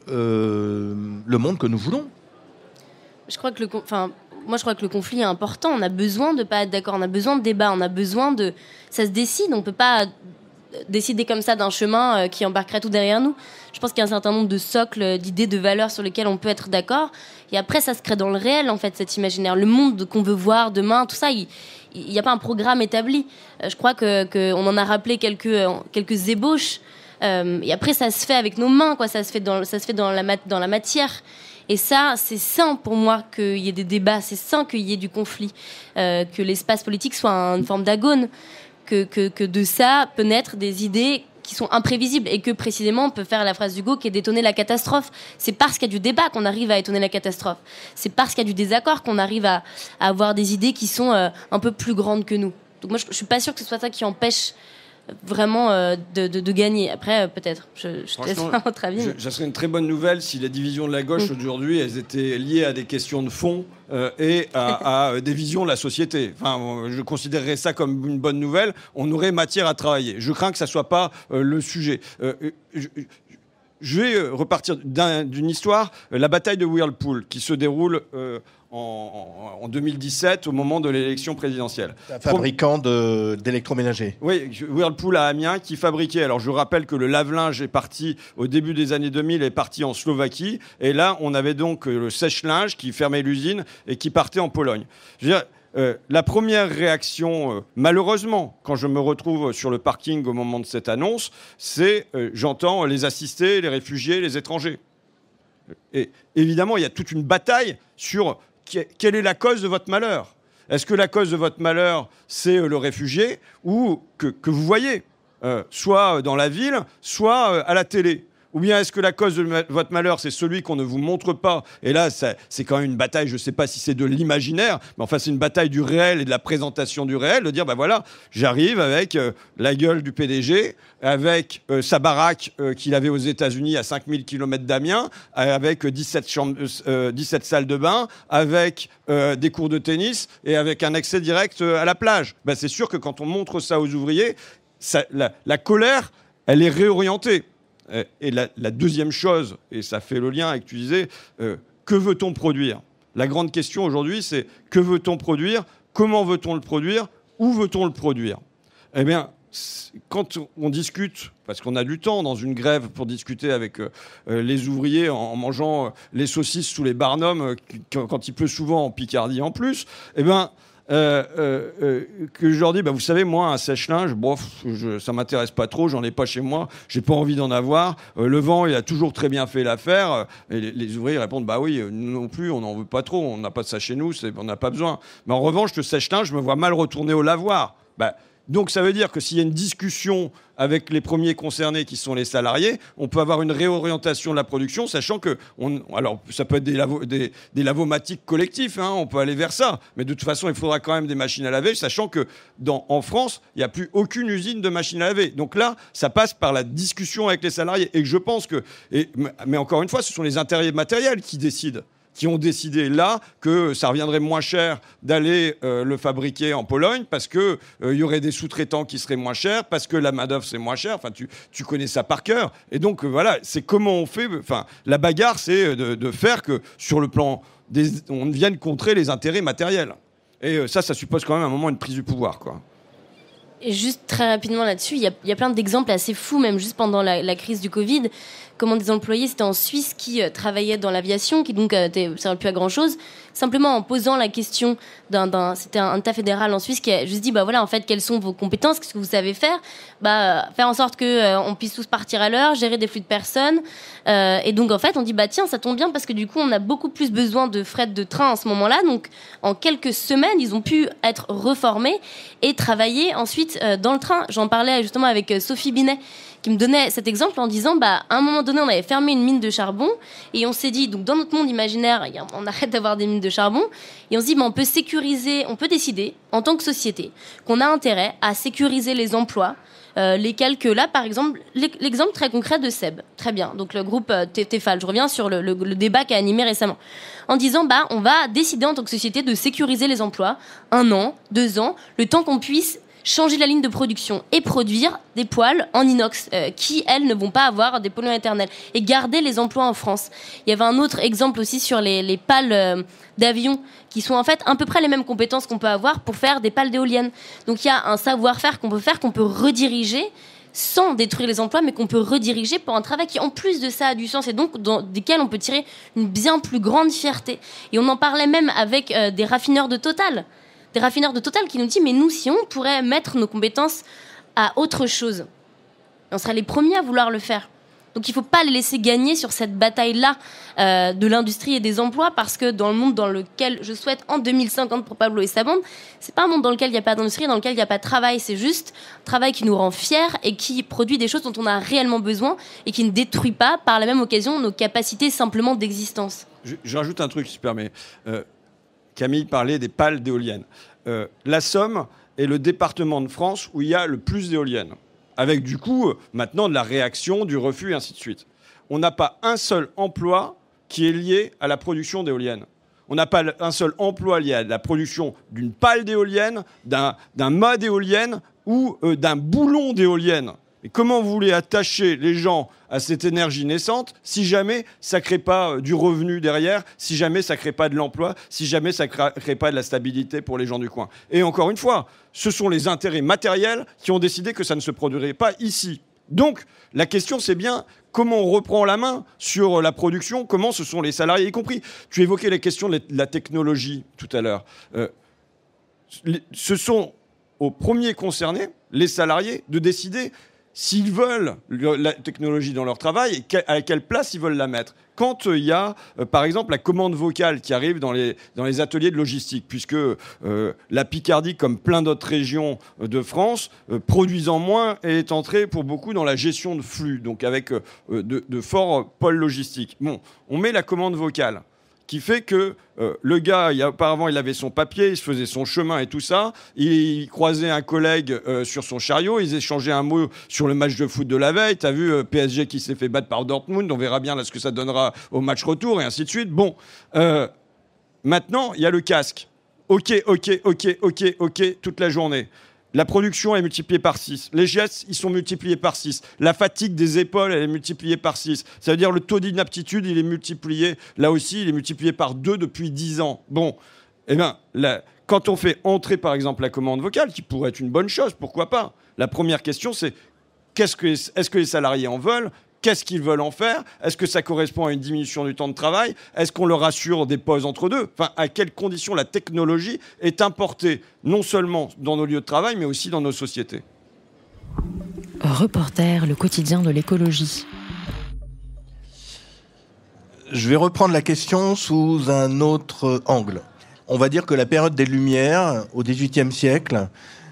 Speaker 2: monde que nous voulons?
Speaker 3: Je crois que moi, je crois que le conflit est important. On a besoin de ne pas être d'accord, on a besoin de débat, on a besoin de... Ça se décide, on ne peut pas décider comme ça d'un chemin qui embarquerait tout derrière nous. Je pense qu'il y a un certain nombre de socles, d'idées, de valeurs sur lesquelles on peut être d'accord. Et après, ça se crée dans le réel, en fait, cet imaginaire. Le monde qu'on veut voir demain, tout ça, il n'y a pas un programme établi. Je crois qu'on en a rappelé quelques ébauches. Et après, ça se fait avec nos mains, quoi. Ça se fait dans la matière. Et ça, c'est sain pour moi qu'il y ait des débats. C'est sain qu'il y ait du conflit. Que l'espace politique soit une forme d'agone. Que de ça peut naître des idées qui sont imprévisibles et que précisément on peut faire la phrase d'Hugo qui est d'étonner la catastrophe. C'est parce qu'il y a du débat qu'on arrive à étonner la catastrophe. C'est parce qu'il y a du désaccord qu'on arrive à avoir des idées qui sont un peu plus grandes que nous. Donc moi je suis pas sûre que ce soit ça qui empêche vraiment de gagner. Après, peut-être, je te laisse votre avis.
Speaker 4: Ça serait une très bonne nouvelle si les divisions de la gauche aujourd'hui, elles étaient liées à des questions de fond et à des visions de la société. Enfin, je considérerais ça comme une bonne nouvelle. On aurait matière à travailler. Je crains que ça soit pas le sujet. Je vais repartir d'une histoire, la bataille de Whirlpool, qui se déroule en 2017, au moment de l'élection présidentielle.
Speaker 2: Un fabricant d'électroménager.
Speaker 4: Oui, Whirlpool à Amiens, qui fabriquait. Alors, je rappelle que le lave-linge est parti, au début des années 2000, est parti en Slovaquie. Et là, on avait donc le sèche-linge qui fermait l'usine et qui partait en Pologne. Je veux dire, la première réaction, malheureusement, quand je me retrouve sur le parking au moment de cette annonce, c'est j'entends les assistés, les réfugiés, les étrangers. Et évidemment, il y a toute une bataille sur quelle est la cause de votre malheur. Est-ce que la cause de votre malheur, c'est le réfugié ou que vous voyez, soit dans la ville, soit à la télé? Ou bien est-ce que la cause de votre malheur, c'est celui qu'on ne vous montre pas? Et là, c'est quand même une bataille, je ne sais pas si c'est de l'imaginaire, mais enfin, c'est une bataille du réel et de la présentation du réel, de dire, ben voilà, j'arrive avec la gueule du PDG, avec sa baraque qu'il avait aux États-Unis à 5000 km d'Amiens, avec 17 salles de bain, avec des cours de tennis et avec un accès direct à la plage. Ben, c'est sûr que quand on montre ça aux ouvriers, la colère, elle est réorientée. Et la deuxième chose, et ça fait le lien avec ce que tu disais, que veut-on produire? La grande question aujourd'hui, c'est que veut-on produire? Comment veut-on le produire? Où veut-on le produire? Eh bien, quand on discute, parce qu'on a du temps dans une grève pour discuter avec les ouvriers en mangeant les saucisses sous les barnums, quand il pleut souvent en Picardie en plus, eh bien, que je leur dis, vous savez, moi, un sèche-linge, ça m'intéresse pas trop, j'en ai pas chez moi, j'ai pas envie d'en avoir. Le vent, il a toujours très bien fait l'affaire. Et les ouvriers répondent, oui, nous non plus, on n'en veut pas trop, on n'a pas de ça chez nous, on n'a pas besoin. Mais en revanche, le sèche-linge, je me vois mal retourner au lavoir. Donc ça veut dire que s'il y a une discussion avec les premiers concernés qui sont les salariés, on peut avoir une réorientation de la production, sachant que, alors ça peut être des lavomatiques collectifs, on peut aller vers ça, mais de toute façon il faudra quand même des machines à laver, sachant que en France, il n'y a plus aucune usine de machines à laver. Donc là, ça passe par la discussion avec les salariés. Et que je pense que, mais encore une fois, ce sont les intérêts matériels qui décident, qui ont décidé là que ça reviendrait moins cher d'aller le fabriquer en Pologne parce qu'il y aurait des sous-traitants qui seraient moins chers, parce que la main-d'œuvre c'est moins cher. Enfin, tu connais ça par cœur. Et donc, voilà, c'est comment on fait. Enfin, la bagarre, c'est de faire que sur le plan on vienne contrer les intérêts matériels. Et ça suppose quand même un moment une prise du pouvoir, quoi.
Speaker 3: Et juste très rapidement là-dessus, il y a plein d'exemples assez fous, même juste pendant la crise du Covid, comment des employés, c'était en Suisse, qui travaillaient dans l'aviation, qui donc ne servaient plus à grand-chose, simplement en posant la question c'était un État fédéral en Suisse qui a juste dit, voilà, en fait, quelles sont vos compétences, qu'est-ce que vous savez faire? Faire en sorte qu'on puisse tous partir à l'heure, gérer des flux de personnes. Et donc, en fait, on dit, tiens, ça tombe bien parce que du coup, on a beaucoup plus besoin de fret de train en ce moment-là. Donc, en quelques semaines, ils ont pu être reformés et travailler ensuite dans le train. J'en parlais justement avec Sophie Binet, qui me donnait cet exemple en disant, à un moment donné, on avait fermé une mine de charbon et on s'est dit, donc dans notre monde imaginaire, on arrête d'avoir des mines de charbon et on se dit, on peut sécuriser, on peut décider en tant que société qu'on a intérêt à sécuriser les emplois, lesquels que là, par exemple, l'exemple très concret de Seb, très bien, donc le groupe Tefal, je reviens sur le débat qu'a animé récemment, en disant, on va décider en tant que société de sécuriser les emplois 1 an, 2 ans, le temps qu'on puisse changer la ligne de production et produire des poêles en inox qui, elles, ne vont pas avoir des polluants éternels et garder les emplois en France. Il y avait un autre exemple aussi sur les pales d'avion qui sont en fait à peu près les mêmes compétences qu'on peut avoir pour faire des pales d'éoliennes. Donc il y a un savoir-faire qu'on peut rediriger sans détruire les emplois, mais qu'on peut rediriger pour un travail qui, en plus de ça, a du sens et donc dans desquels on peut tirer une bien plus grande fierté. Et on en parlait même avec des raffineurs de Total. Des raffineurs de Total qui nous disent, mais nous, si on pourrait mettre nos compétences à autre chose, on serait les premiers à vouloir le faire. Donc il ne faut pas les laisser gagner sur cette bataille-là de l'industrie et des emplois, parce que dans le monde dans lequel je souhaite en 2050 pour Pablo et sa bande, c'est pas un monde dans lequel il n'y a pas d'industrie, dans lequel il n'y a pas de travail, c'est juste un travail qui nous rend fiers et qui produit des choses dont on a réellement besoin et qui ne détruit pas par la même occasion nos capacités simplement d'existence.
Speaker 4: Je rajoute un truc, si tu permets. Camille parlait des pales d'éoliennes. La Somme est le département de France où il y a le plus d'éoliennes. avec du coup, maintenant, de la réaction, du refus, et ainsi de suite. On n'a pas un seul emploi qui est lié à la production d'éoliennes. On n'a pas un seul emploi lié à la production d'une pale d'éolienne, d'un mât d'éolienne ou d'un boulon d'éolienne. Et comment vous voulez attacher les gens à cette énergie naissante si jamais ça ne crée pas du revenu derrière, si jamais ça ne crée pas de l'emploi, si jamais ça ne crée pas de la stabilité pour les gens du coin. Et encore une fois, ce sont les intérêts matériels qui ont décidé que ça ne se produirait pas ici. Donc, la question, c'est bien comment on reprend la main sur la production, comment ce sont les salariés, y compris. Tu évoquais les questions de la technologie tout à l'heure. Ce sont aux premiers concernés, les salariés, de décider s'ils veulent la technologie dans leur travail et à quelle place ils veulent la mettre. Quand il y a, par exemple, la commande vocale qui arrive dans les ateliers de logistique, puisque la Picardie, comme plein d'autres régions de France, produisant moins, est entrée pour beaucoup dans la gestion de flux, donc avec de forts pôles logistiques. Bon, on met la commande vocale, qui fait que le gars, auparavant, il avait son papier, il se faisait son chemin et tout ça. Il croisait un collègue sur son chariot, ils échangeaient un mot sur le match de foot de la veille. T'as vu PSG qui s'est fait battre par Dortmund, on verra bien là ce que ça donnera au match retour et ainsi de suite. Bon, maintenant, il y a le casque. OK, toute la journée. La production est multipliée par 6. Les gestes, ils sont multipliés par 6. La fatigue des épaules, elle est multipliée par 6. Ça veut dire le taux d'inaptitude, il est multiplié, là aussi, il est multiplié par 2 depuis 10 ans. Bon, eh bien, quand on fait entrer, par exemple, la commande vocale, qui pourrait être une bonne chose, pourquoi pas? La première question, c'est est-ce que les salariés en veulent? Qu'est-ce qu'ils veulent en faire? Est-ce que ça correspond à une diminution du temps de travail? Est-ce qu'on leur assure des pauses entre deux? Enfin, à quelles conditions la technologie est importée, non seulement dans nos lieux de travail, mais aussi dans nos sociétés?
Speaker 1: Reporter, le quotidien de l'écologie.
Speaker 2: Je vais reprendre la question sous un autre angle. On va dire que la période des Lumières, au XVIIIe siècle,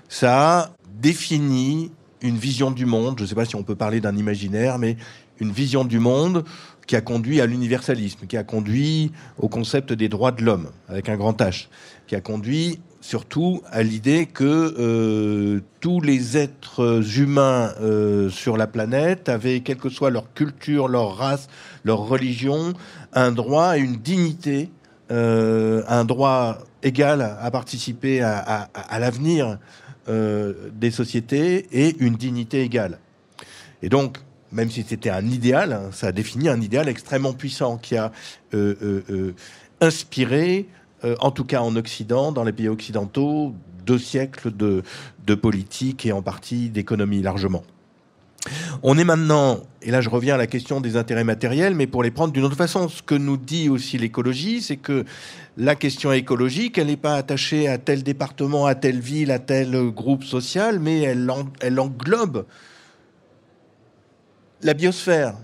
Speaker 2: ça a défini une vision du monde, je ne sais pas si on peut parler d'un imaginaire, mais une vision du monde qui a conduit à l'universalisme, qui a conduit au concept des droits de l'homme, avec un grand H, qui a conduit surtout à l'idée que tous les êtres humains sur la planète avaient, quelle que soit leur culture, leur race, leur religion, un droit à une dignité, un droit égal à participer à l'avenir des sociétés et une dignité égale. Et donc, même si c'était un idéal, ça a défini un idéal extrêmement puissant qui a inspiré, en tout cas en Occident, dans les pays occidentaux, 2 siècles de politique et en partie d'économie largement. On est maintenant, et là je reviens à la question des intérêts matériels, mais pour les prendre d'une autre façon. Ce que nous dit aussi l'écologie, c'est que la question écologique, elle n'est pas attachée à tel département, à telle ville, à tel groupe social, mais elle englobe la biosphère.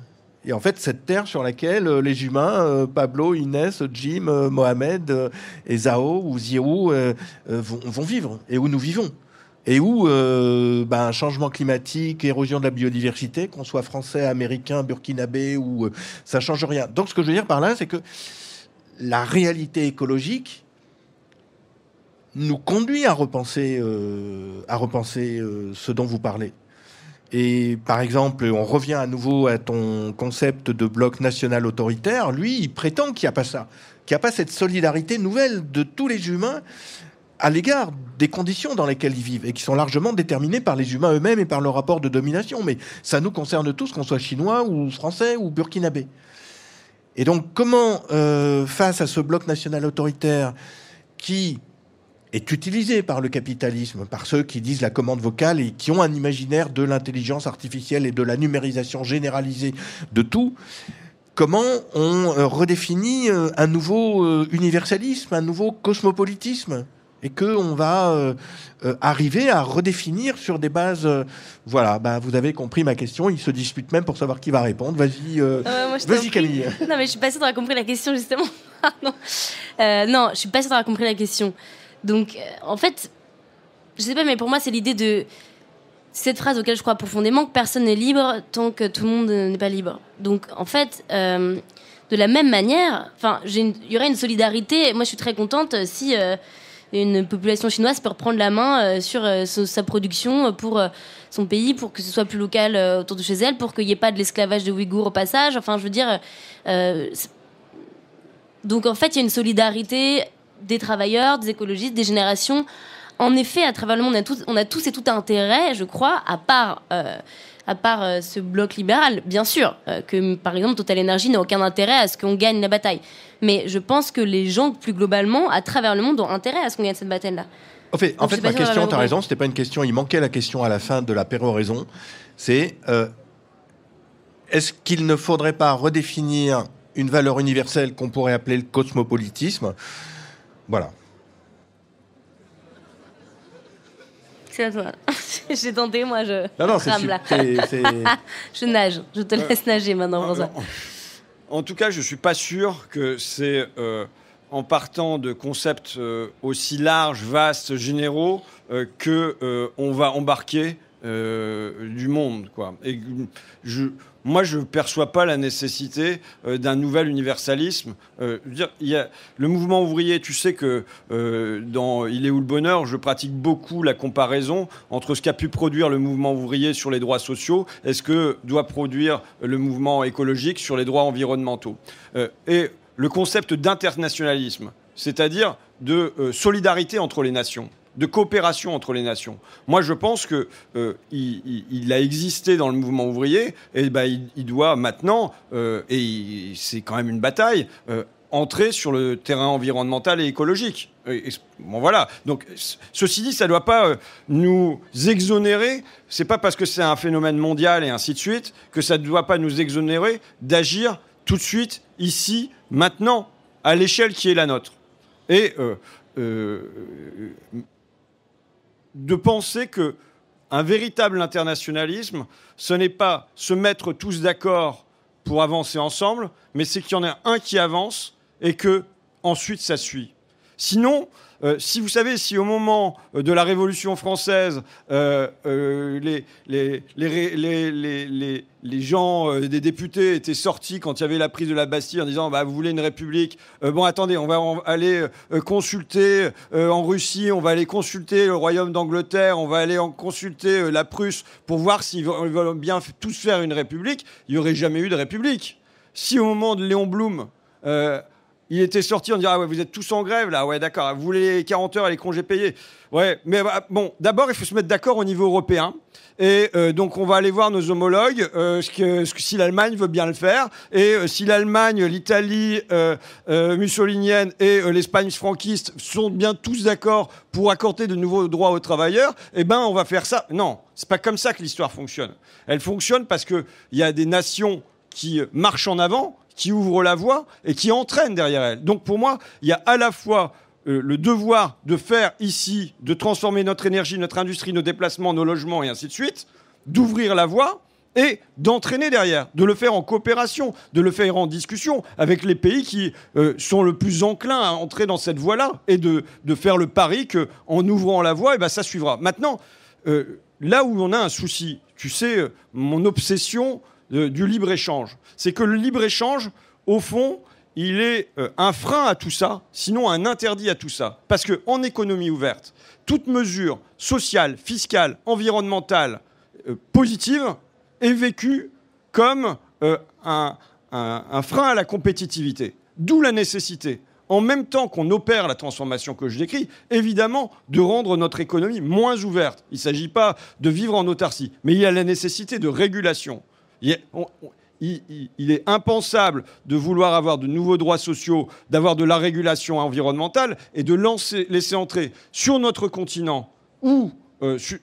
Speaker 2: Et en fait, cette terre sur laquelle les humains, Pablo, Inès, Jim, Mohamed et Zao ou Ziou vont vivre, et où nous vivons. Et où changement climatique, érosion de la biodiversité, qu'on soit français, américain, burkinabé, ou ça change rien. Donc ce que je veux dire par là, c'est que la réalité écologique nous conduit à repenser ce dont vous parlez. Et par exemple, on revient à nouveau à ton concept de bloc national autoritaire. Lui, il prétend qu'il n'y a pas ça, qu'il n'y a pas cette solidarité nouvelle de tous les humains à l'égard des conditions dans lesquelles ils vivent et qui sont largement déterminées par les humains eux-mêmes et par leur rapport de domination. Mais ça nous concerne tous, qu'on soit chinois ou français ou burkinabé. Et donc, comment, face à ce bloc national autoritaire qui est utilisé par le capitalisme, par ceux qui disent la commande vocale et qui ont un imaginaire de l'intelligence artificielle et de la numérisation généralisée de tout, comment on redéfinit un nouveau universalisme, un nouveau cosmopolitisme, et qu'on va arriver à redéfinir sur des bases... vous avez compris ma question, ils se disputent même pour savoir qui va répondre. Vas-y Camille.
Speaker 3: Non, mais je suis pas sûre d'avoir compris la question, justement. Non, je suis pas sûre d'avoir compris la question. Donc, en fait, je sais pas, mais pour moi, c'est l'idée de cette phrase auquel je crois profondément, que personne n'est libre tant que tout le monde n'est pas libre. Donc, en fait, de la même manière, il y aurait une solidarité. Moi, je suis très contente si une population chinoise peut reprendre la main sur sa production pour son pays, pour que ce soit plus local autour de chez elle, pour qu'il n'y ait pas de l'esclavage de Ouïghours au passage. Enfin, je veux dire... donc, en fait, il y a une solidarité des travailleurs, des écologistes, des générations. En effet, à travers le monde, on a tous et tout intérêt, je crois, à part ce bloc libéral, bien sûr, que par exemple Total Energy n'a aucun intérêt à ce qu'on gagne la bataille. Mais je pense que les gens, plus globalement, à travers le monde, ont intérêt à ce qu'on gagne cette bataille-là.
Speaker 2: En fait ma question, tu as raison, c'était pas une question, il manquait la question à la fin de la péroraison, c'est est-ce qu'il ne faudrait pas redéfinir une valeur universelle qu'on pourrait appeler le cosmopolitisme? Voilà.
Speaker 3: C'est à toi. J'ai tenté, moi, je
Speaker 2: rame
Speaker 3: là. Je nage. Je te laisse nager maintenant, François.
Speaker 4: En tout cas, je ne suis pas sûr que c'est en partant de concepts aussi larges, vastes, généraux, qu'on va embarquer du monde, quoi. Et moi, je ne perçois pas la nécessité d'un nouvel universalisme. Il y a le mouvement ouvrier, tu sais que dans Il est où le bonheur, je pratique beaucoup la comparaison entre ce qu'a pu produire le mouvement ouvrier sur les droits sociaux et ce que doit produire le mouvement écologique sur les droits environnementaux. Et le concept d'internationalisme, c'est-à-dire de solidarité entre les nations, de coopération entre les nations. Moi, je pense que il a existé dans le mouvement ouvrier et il doit maintenant, et c'est quand même une bataille, entrer sur le terrain environnemental et écologique. Bon, voilà. Donc, ceci dit, ça ne doit pas nous exonérer. C'est pas parce que c'est un phénomène mondial et ainsi de suite que ça ne doit pas nous exonérer d'agir tout de suite, ici, maintenant, à l'échelle qui est la nôtre. Et de penser qu'un véritable internationalisme, ce n'est pas se mettre tous d'accord pour avancer ensemble, mais c'est qu'il y en a un qui avance et que ensuite ça suit. Sinon, si vous savez, si au moment de la Révolution française, les gens, des députés étaient sortis quand il y avait la prise de la Bastille en disant vous voulez une république, bon attendez, on va aller consulter en Russie, on va aller consulter le royaume d'Angleterre, on va aller consulter la Prusse pour voir s'ils veulent bien tous faire une république, il n'y aurait jamais eu de république. Si au moment de Léon Blum, il était sorti, on dirait vous êtes tous en grève là, ouais d'accord, vous voulez les 40 heures et les congés payés. Ouais, mais bon, d'abord il faut se mettre d'accord au niveau européen. Et donc on va aller voir nos homologues, si l'Allemagne veut bien le faire, et si l'Allemagne, l'Italie mussolinienne et l'Espagne franquiste sont bien tous d'accord pour accorder de nouveaux droits aux travailleurs, on va faire ça. Non, c'est pas comme ça que l'histoire fonctionne. Elle fonctionne parce que il y a des nations qui marchent en avant, qui ouvrent la voie et qui entraînent derrière elles. Donc pour moi, il y a à la fois le devoir de faire ici, de transformer notre énergie, notre industrie, nos déplacements, nos logements et ainsi de suite, d'ouvrir la voie et d'entraîner derrière, de le faire en coopération, de le faire en discussion avec les pays qui sont le plus enclins à entrer dans cette voie-là et de faire le pari qu'en ouvrant la voie, ça suivra. Maintenant, là où on a un souci, tu sais, mon obsession du libre-échange, c'est que le libre-échange, au fond, il est un frein à tout ça, sinon un interdit à tout ça. Parce qu'en économie ouverte, toute mesure sociale, fiscale, environnementale, positive, est vécue comme un frein à la compétitivité. D'où la nécessité, en même temps qu'on opère la transformation que je décris, évidemment, de rendre notre économie moins ouverte. Il ne s'agit pas de vivre en autarcie, mais il y a la nécessité de régulation. Il est impensable de vouloir avoir de nouveaux droits sociaux, d'avoir de la régulation environnementale et de laisser entrer sur notre continent ou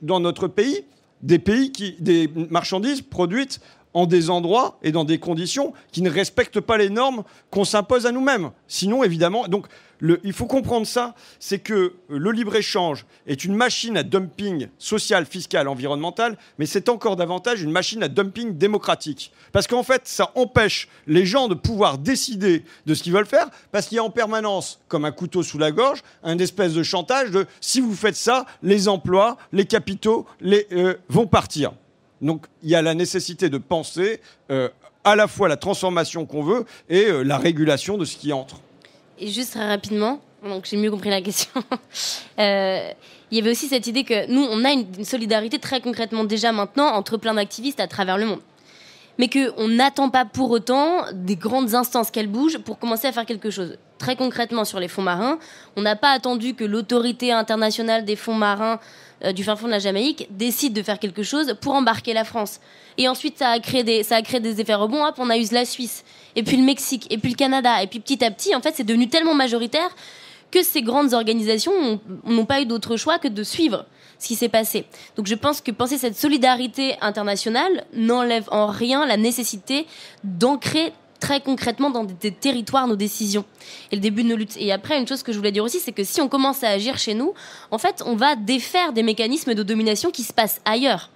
Speaker 4: dans notre pays des marchandises produites en des endroits et dans des conditions qui ne respectent pas les normes qu'on s'impose à nous-mêmes. Sinon, évidemment, donc il faut comprendre ça, c'est que le libre-échange est une machine à dumping social, fiscal, environnemental, mais c'est encore davantage une machine à dumping démocratique. Parce qu'en fait, ça empêche les gens de pouvoir décider de ce qu'ils veulent faire, parce qu'il y a en permanence, comme un couteau sous la gorge, un espèce de chantage de « si vous faites ça, les emplois, les capitaux vont partir ». Donc il y a la nécessité de penser à la fois la transformation qu'on veut et la régulation de ce qui entre.
Speaker 3: Et juste très rapidement, Donc j'ai mieux compris la question. Il y avait aussi cette idée que nous, on a une solidarité très concrètement déjà maintenant entre plein d'activistes à travers le monde. Mais qu'on n'attend pas pour autant des grandes instances qu'elles bougent pour commencer à faire quelque chose. Très concrètement sur les fonds marins, on n'a pas attendu que l'autorité internationale des fonds marins du fin fond de la Jamaïque décide de faire quelque chose pour embarquer la France. Et ensuite, ça a créé des effets rebonds. Hop, on a eu la Suisse, et puis le Mexique, et puis le Canada. Et puis petit à petit, en fait, c'est devenu tellement majoritaire que ces grandes organisations n'ont pas eu d'autre choix que de suivre ce qui s'est passé. Donc je pense que penser cette solidarité internationale n'enlève en rien la nécessité d'ancrer très concrètement dans des territoires nos décisions et le début de nos luttes. Et après, une chose que je voulais dire aussi, c'est que si on commence à agir chez nous, en fait, on va défaire des mécanismes de domination qui se passent ailleurs.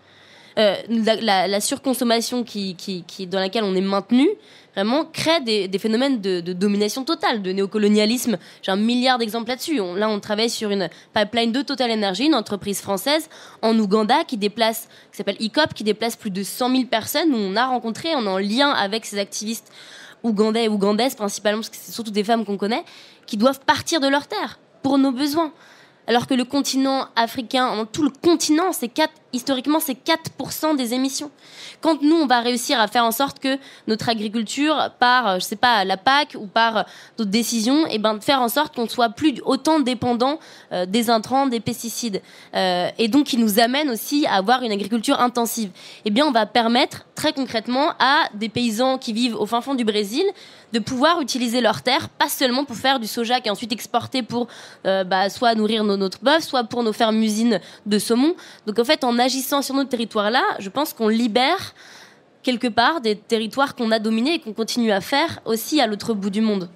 Speaker 3: La surconsommation dans laquelle on est maintenu, vraiment, crée des phénomènes de domination totale, de néocolonialisme. J'ai 1 milliard d'exemples là-dessus. On travaille sur une pipeline de Total Energy, une entreprise française, en Ouganda, qui s'appelle ICOP, qui déplace plus de 100 000 personnes, où on est en lien avec ces activistes ougandais et ougandaises, principalement, parce que c'est surtout des femmes qu'on connaît, qui doivent partir de leur terre pour nos besoins. Alors que le continent africain, tout le continent, historiquement, c'est 4% des émissions. Quand nous, on va réussir à faire en sorte que notre agriculture, par, la PAC ou par d'autres décisions, de faire en sorte qu'on soit plus autant dépendant des intrants, des pesticides, et donc qui nous amène aussi à avoir une agriculture intensive. On va permettre très concrètement à des paysans qui vivent au fin fond du Brésil de pouvoir utiliser leurs terres, pas seulement pour faire du soja qui est ensuite exporté pour soit nourrir notre bœuf, soit pour nos fermes-usines de saumon. Donc en fait, en agissant sur notre territoire-là, je pense qu'on libère quelque part des territoires qu'on a dominés et qu'on continue à faire aussi à l'autre bout du monde.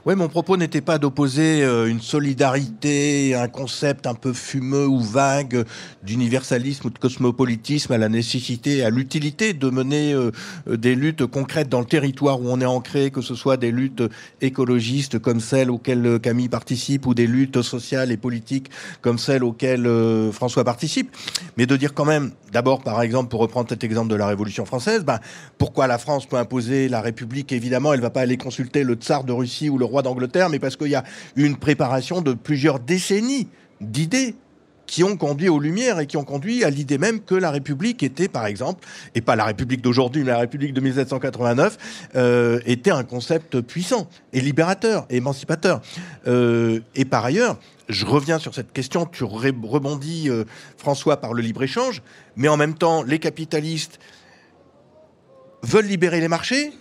Speaker 2: Oui, mon propos n'était pas d'opposer une solidarité, un concept un peu fumeux ou vague d'universalisme ou de cosmopolitisme à la nécessité, à l'utilité de mener des luttes concrètes dans le territoire où on est ancré, que ce soit des luttes écologistes comme celles auxquelles Camille participe ou des luttes sociales et politiques comme celles auxquelles François participe. Mais de dire quand même, d'abord par exemple, pour reprendre cet exemple de la Révolution française, pourquoi la France peut imposer la République? Évidemment, elle ne va pas aller consulter le tsar de Russie ou le roi d'Angleterre, mais parce qu'il y a une préparation de plusieurs décennies d'idées qui ont conduit aux Lumières et qui ont conduit à l'idée même que la République était, par exemple, et pas la République d'aujourd'hui, mais la République de 1789, était un concept puissant et libérateur, et émancipateur. Et par ailleurs, je reviens sur cette question, tu rebondis, François, par le libre-échange, mais en même temps, les capitalistes veulent libérer les marchés,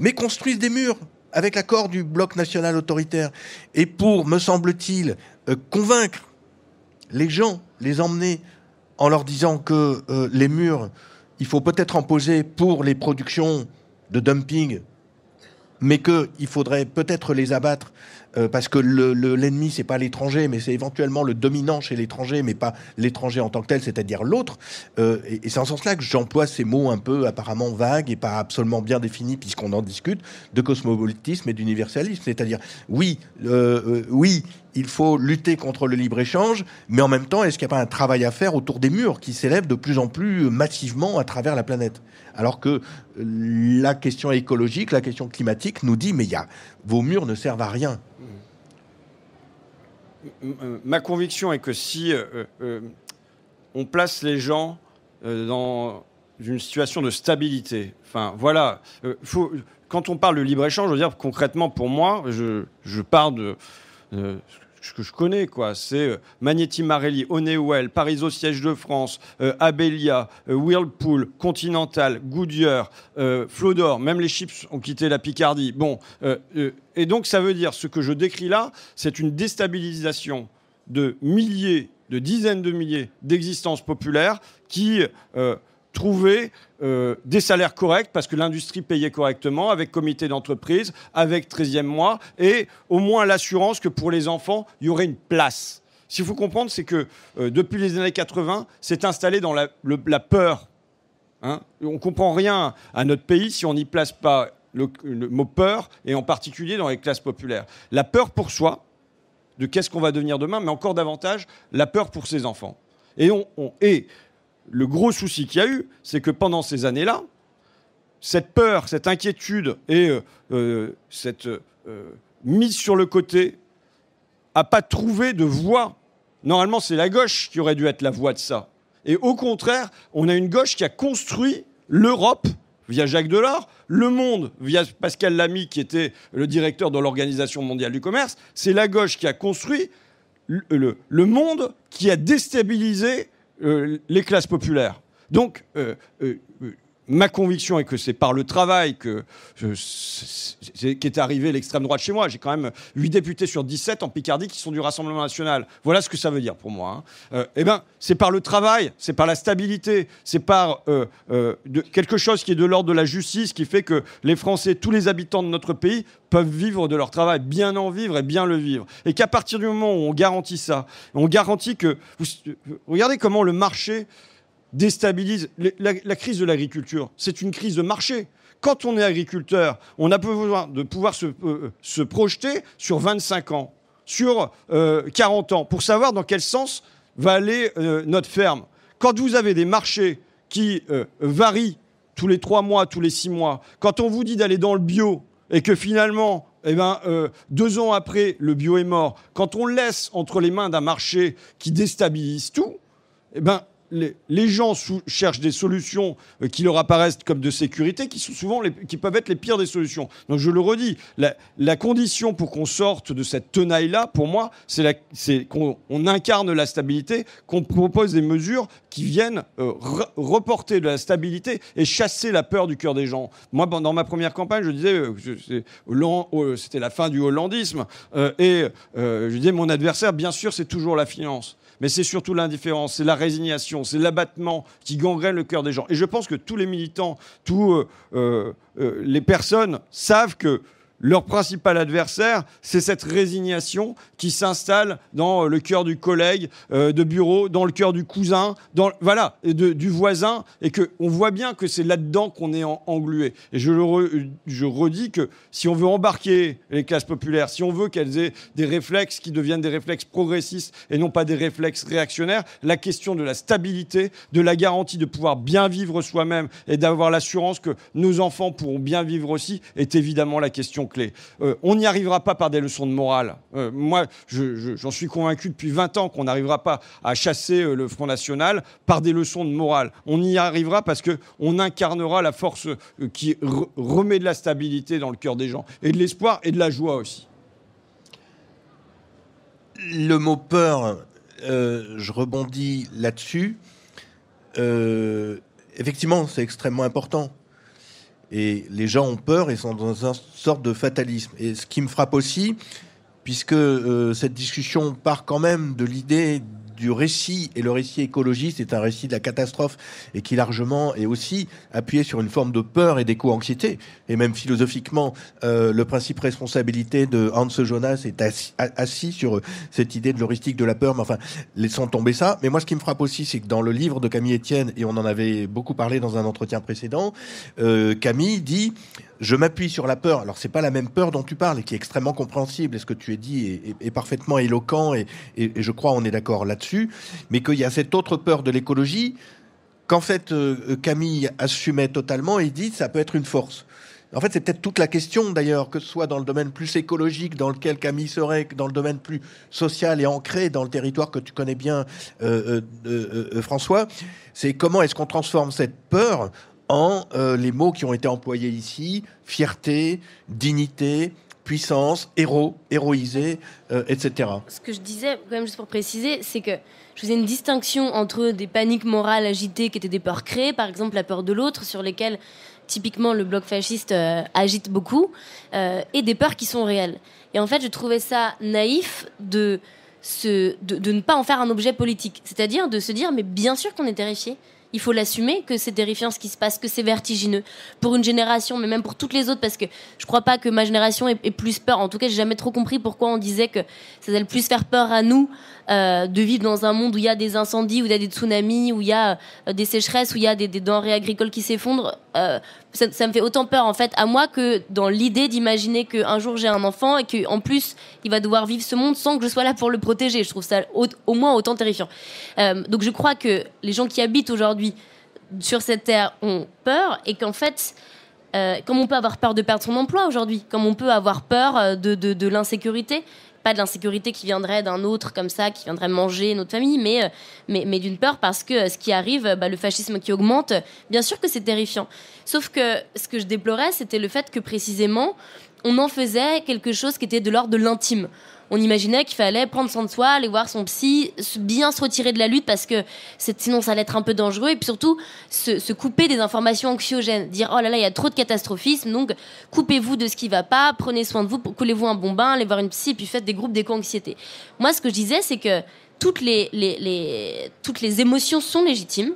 Speaker 2: mais construisent des murs avec l'accord du bloc national autoritaire. Et pour, me semble-t-il, convaincre les gens, les emmener en leur disant que les murs, il faut peut-être en poser pour les productions de dumping, mais qu'il faudrait peut-être les abattre parce que l'ennemi, c'est pas l'étranger, mais c'est éventuellement le dominant chez l'étranger, mais pas l'étranger en tant que tel, c'est-à-dire l'autre. Et c'est en ce sens-là que j'emploie ces mots un peu apparemment vagues et pas absolument bien définis, puisqu'on en discute, de cosmopolitisme et d'universalisme. C'est-à-dire, oui, il faut lutter contre le libre-échange, mais en même temps, est-ce qu'il n'y a pas un travail à faire autour des murs qui s'élèvent de plus en plus massivement à travers la planète? Alors que la question écologique, la question climatique nous dit, mais vos murs ne servent à rien.
Speaker 4: Ma conviction est que si on place les gens dans une situation de stabilité, quand on parle de libre-échange, je veux dire concrètement pour moi, je pars de ce que je connais, quoi. C'est Magneti Marelli, Honeywell, Parizeau Siège de France, Abelia, Whirlpool, Continental, Goodyear, Flodor, même les chips ont quitté la Picardie. Et donc ça veut dire, ce que je décris là, c'est une déstabilisation de milliers, de dizaines de milliers d'existences populaires qui trouver des salaires corrects parce que l'industrie payait correctement, avec comité d'entreprise, avec 13e mois, et au moins l'assurance que pour les enfants, il y aurait une place. Ce qu'il faut comprendre, c'est que depuis les années 80, c'est installé dans la peur. On ne comprend rien à notre pays si on n'y place pas le mot peur, et en particulier dans les classes populaires. La peur pour soi, de qu'est-ce qu'on va devenir demain, mais encore davantage, la peur pour ses enfants. Et le gros souci qu'il y a eu, c'est que pendant ces années-là, cette peur, cette inquiétude et cette mise sur le côté n'a pas trouvé de voie. Normalement, c'est la gauche qui aurait dû être la voie de ça. Et au contraire, on a une gauche qui a construit l'Europe via Jacques Delors, le monde via Pascal Lamy, qui était le directeur de l'Organisation mondiale du commerce. C'est la gauche qui a construit le monde, qui a déstabilisé les classes populaires. Donc, ma conviction est que c'est par le travail qu'est arrivé l'extrême droite chez moi. J'ai quand même 8 députés sur 17 en Picardie qui sont du Rassemblement national. Voilà ce que ça veut dire pour moi. C'est par le travail, c'est par la stabilité, c'est par quelque chose qui est de l'ordre de la justice qui fait que les Français, tous les habitants de notre pays peuvent vivre de leur travail, bien en vivre et bien le vivre. Et qu'à partir du moment où on garantit ça, on garantit que... Regardez comment le marché déstabilise. La crise de l'agriculture, c'est une crise de marché. Quand on est agriculteur, on a besoin de pouvoir se projeter sur 25 ans, sur 40 ans, pour savoir dans quel sens va aller notre ferme. Quand vous avez des marchés qui varient tous les 3 mois, tous les 6 mois, quand on vous dit d'aller dans le bio et que finalement, 2 ans après, le bio est mort, quand on laisse entre les mains d'un marché qui déstabilise tout, les gens cherchent des solutions qui leur apparaissent comme de sécurité, qui sont souvent qui peuvent être les pires des solutions. Donc je le redis, la condition pour qu'on sorte de cette tenaille-là, pour moi, c'est qu'on incarne la stabilité, qu'on propose des mesures qui viennent reporter de la stabilité et chasser la peur du cœur des gens. Moi, dans ma première campagne, je disais, c'était la fin du hollandisme, je disais, mon adversaire, bien sûr, c'est toujours la finance. Mais c'est surtout l'indifférence, c'est la résignation, c'est l'abattement qui gangrène le cœur des gens. Et je pense que tous les militants, tous les personnes savent que leur principal adversaire, c'est cette résignation qui s'installe dans le cœur du collègue de bureau, dans le cœur du cousin, du voisin, et qu'on voit bien que c'est là-dedans qu'on est englué. Et je redis que si on veut embarquer les classes populaires, si on veut qu'elles aient des réflexes qui deviennent des réflexes progressistes et non pas des réflexes réactionnaires, la question de la stabilité, de la garantie de pouvoir bien vivre soi-même et d'avoir l'assurance que nos enfants pourront bien vivre aussi est évidemment la question clé. On n'y arrivera pas par des leçons de morale. Moi, j'en suis convaincu depuis 20 ans qu'on n'arrivera pas à chasser le Front National par des leçons de morale. On y arrivera parce qu'on incarnera la force qui remet de la stabilité dans le cœur des gens, et de l'espoir et de la joie aussi.
Speaker 2: Le mot peur, je rebondis là-dessus. Effectivement, c'est extrêmement important. Et les gens ont peur et sont dans une sorte de fatalisme. Et ce qui me frappe aussi, puisque cette discussion part quand même de l'idée du récit, et le récit écologiste est un récit de la catastrophe, et qui largement est aussi appuyé sur une forme de peur et d'éco-anxiété. Et même philosophiquement, le principe responsabilité de Hans Jonas est assis sur cette idée de l'heuristique de la peur, mais enfin, laissons tomber ça. Mais moi, ce qui me frappe aussi, c'est que dans le livre de Camille Etienne, et on en avait beaucoup parlé dans un entretien précédent, Camille dit... Je m'appuie sur la peur. Alors, c'est pas la même peur dont tu parles et qui est extrêmement compréhensible. Et ce que tu as dit est parfaitement éloquent et je crois on est d'accord là-dessus. Mais qu'il y a cette autre peur de l'écologie qu'en fait Camille assumait totalement et dit ça peut être une force. En fait, c'est peut-être toute la question d'ailleurs, que ce soit dans le domaine plus écologique dans lequel Camille serait, que dans le domaine plus social et ancré dans le territoire que tu connais bien, François. C'est comment est-ce qu'on transforme cette peur en les mots qui ont été employés ici, fierté, dignité, puissance, héros, héroïsé, etc.
Speaker 3: Ce que je disais, quand même juste pour préciser, c'est que je faisais une distinction entre des paniques morales agitées qui étaient des peurs créées, par exemple la peur de l'autre, sur lesquelles typiquement le bloc fasciste agite beaucoup, et des peurs qui sont réelles. Et en fait, je trouvais ça naïf de ne pas en faire un objet politique, c'est-à-dire de se dire, mais bien sûr qu'on est terrifié. Il faut l'assumer, que c'est terrifiant ce qui se passe, que c'est vertigineux. Pour une génération, mais même pour toutes les autres, parce que je crois pas que ma génération ait plus peur. En tout cas, j'ai jamais trop compris pourquoi on disait que ça allait plus faire peur à nous de vivre dans un monde où il y a des incendies, où il y a des tsunamis, où il y a des sécheresses, où il y a des denrées agricoles qui s'effondrent. Ça me fait autant peur, en fait, à moi, que dans l'idée d'imaginer qu'un jour j'ai un enfant et qu'en plus, il va devoir vivre ce monde sans que je sois là pour le protéger. Je trouve ça au moins autant terrifiant. Donc je crois que les gens qui habitent aujourd'hui sur cette terre ont peur et qu'en fait, comme on peut avoir peur de perdre son emploi aujourd'hui, comme on peut avoir peur de l'insécurité, pas de l'insécurité qui viendrait d'un autre comme ça, qui viendrait manger notre famille, mais d'une peur parce que ce qui arrive, le fascisme qui augmente, bien sûr que c'est terrifiant. Sauf que ce que je déplorais, c'était le fait que précisément, on en faisait quelque chose qui était de l'ordre de l'intime. On imaginait qu'il fallait prendre soin de soi, aller voir son psy, bien se retirer de la lutte parce que sinon ça allait être un peu dangereux, et puis surtout se couper des informations anxiogènes, dire oh là là il y a trop de catastrophisme, donc coupez-vous de ce qui va pas, prenez soin de vous, collez-vous un bon bain, allez voir une psy et puis faites des groupes d'éco-anxiété. Moi ce que je disais c'est que toutes les émotions sont légitimes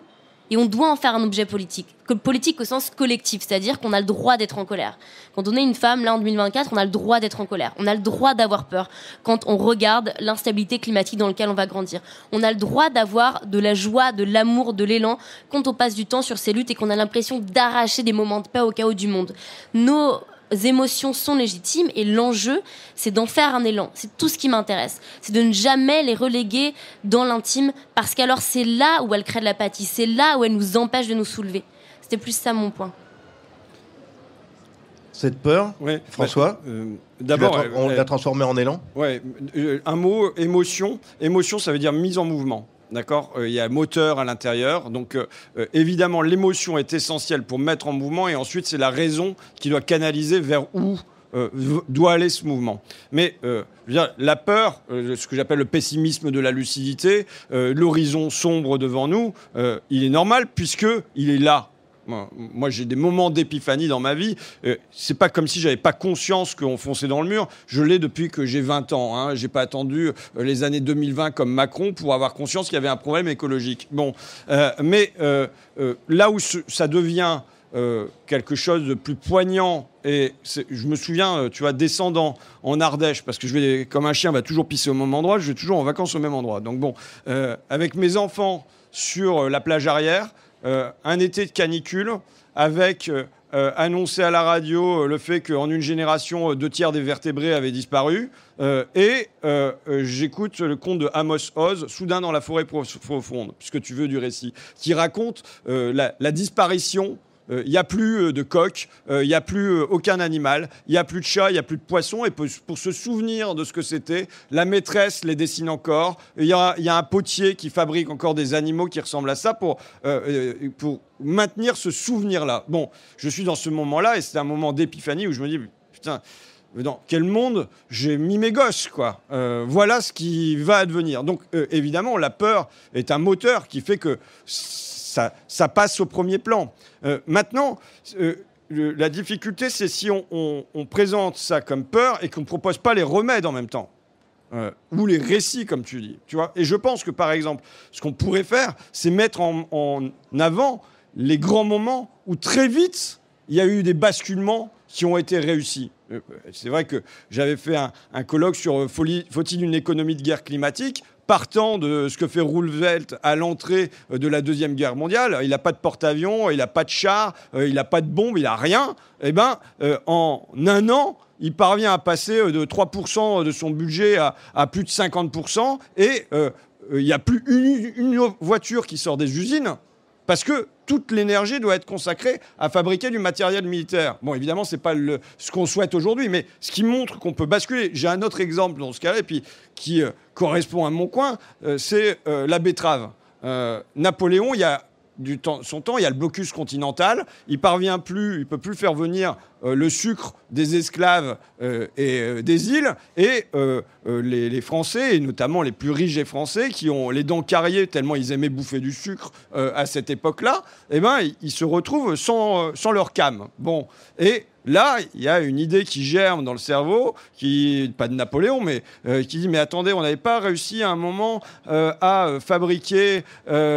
Speaker 3: et on doit en faire un objet politique. Politique au sens collectif, c'est-à-dire qu'on a le droit d'être en colère. Quand on est une femme, là en 2024, on a le droit d'être en colère. On a le droit d'avoir peur quand on regarde l'instabilité climatique dans laquelle on va grandir. On a le droit d'avoir de la joie, de l'amour, de l'élan quand on passe du temps sur ces luttes et qu'on a l'impression d'arracher des moments de paix au chaos du monde. Nos émotions sont légitimes et l'enjeu, c'est d'en faire un élan. C'est tout ce qui m'intéresse. C'est de ne jamais les reléguer dans l'intime parce qu'alors c'est là où elles créent de l'apathie. C'est là où elles nous empêchent de nous soulever. C'était plus ça mon point.
Speaker 2: Cette peur,
Speaker 4: ouais,
Speaker 2: François,
Speaker 4: d'abord,
Speaker 2: on l'a transformée en élan.
Speaker 4: Ouais, un mot, émotion. Émotion, ça veut dire mise en mouvement. D'accord, il y a moteur à l'intérieur. Donc, évidemment, l'émotion est essentielle pour mettre en mouvement. Et ensuite, c'est la raison qui doit canaliser vers où doit aller ce mouvement. Mais je veux dire, la peur, ce que j'appelle le pessimisme de la lucidité, l'horizon sombre devant nous, il est normal puisqu'il est là. Moi, j'ai des moments d'épiphanie dans ma vie. C'est pas comme si j'avais pas conscience qu'on fonçait dans le mur. Je l'ai depuis que j'ai 20 ans. Hein. J'ai pas attendu les années 2020 comme Macron pour avoir conscience qu'il y avait un problème écologique. Bon, mais là où ça devient quelque chose de plus poignant, et je me souviens, tu vois, descendant en Ardèche, parce que je vais, comme un chien va toujours pisser au même endroit, je vais toujours en vacances au même endroit. Donc bon, avec mes enfants sur la plage arrière, un été de canicule avec annoncé à la radio le fait qu'en une génération, 2/3 des vertébrés avaient disparu. J'écoute le conte de Amos Oz, Soudain dans la forêt profonde, puisque tu veux du récit, qui raconte la disparition. Il n'y a plus de coq, il n'y a plus aucun animal, il n'y a plus de chat, il n'y a plus de poisson. Et pour se souvenir de ce que c'était, la maîtresse les dessine encore. Il y a un potier qui fabrique encore des animaux qui ressemblent à ça pour maintenir ce souvenir-là. Bon, je suis dans ce moment-là et c'est un moment d'épiphanie où je me dis, putain, dans quel monde j'ai mis mes gosses, quoi. Voilà ce qui va advenir. Donc, évidemment, la peur est un moteur qui fait que ça passe au premier plan. Maintenant, la difficulté, c'est si on présente ça comme peur et qu'on ne propose pas les remèdes en même temps. Ou les récits, comme tu dis. Tu vois. Et je pense que, par exemple, ce qu'on pourrait faire, c'est mettre en avant les grands moments où très vite, il y a eu des basculements qui ont été réussis. C'est vrai que j'avais fait un colloque sur faut-il une économie de guerre climatique, partant de ce que fait Roosevelt à l'entrée de la Deuxième Guerre mondiale. Il n'a pas de porte-avions, il n'a pas de chars, il n'a pas de bombes, il n'a rien. Eh bien, en un an, il parvient à passer de 3% de son budget à plus de 50%. Et il n'y a plus une voiture qui sort des usines parce que toute l'énergie doit être consacrée à fabriquer du matériel militaire. Bon, évidemment, ce n'est pas ce qu'on souhaite aujourd'hui, mais ce qui montre qu'on peut basculer. J'ai un autre exemple dans ce cas-là, et puis qui correspond à mon coin, c'est la betterave. Napoléon, il y a son temps, il y a le blocus continental. Il peut plus faire venir le sucre des esclaves et des îles. Et les Français, et notamment les plus riches des Français, qui ont les dents carriées tellement ils aimaient bouffer du sucre à cette époque-là, eh ben, ils se retrouvent sans leur cam. Bon, et là, il y a une idée qui germe dans le cerveau, pas de Napoléon, mais qui dit, mais attendez, on n'avait pas réussi à un moment à fabriquer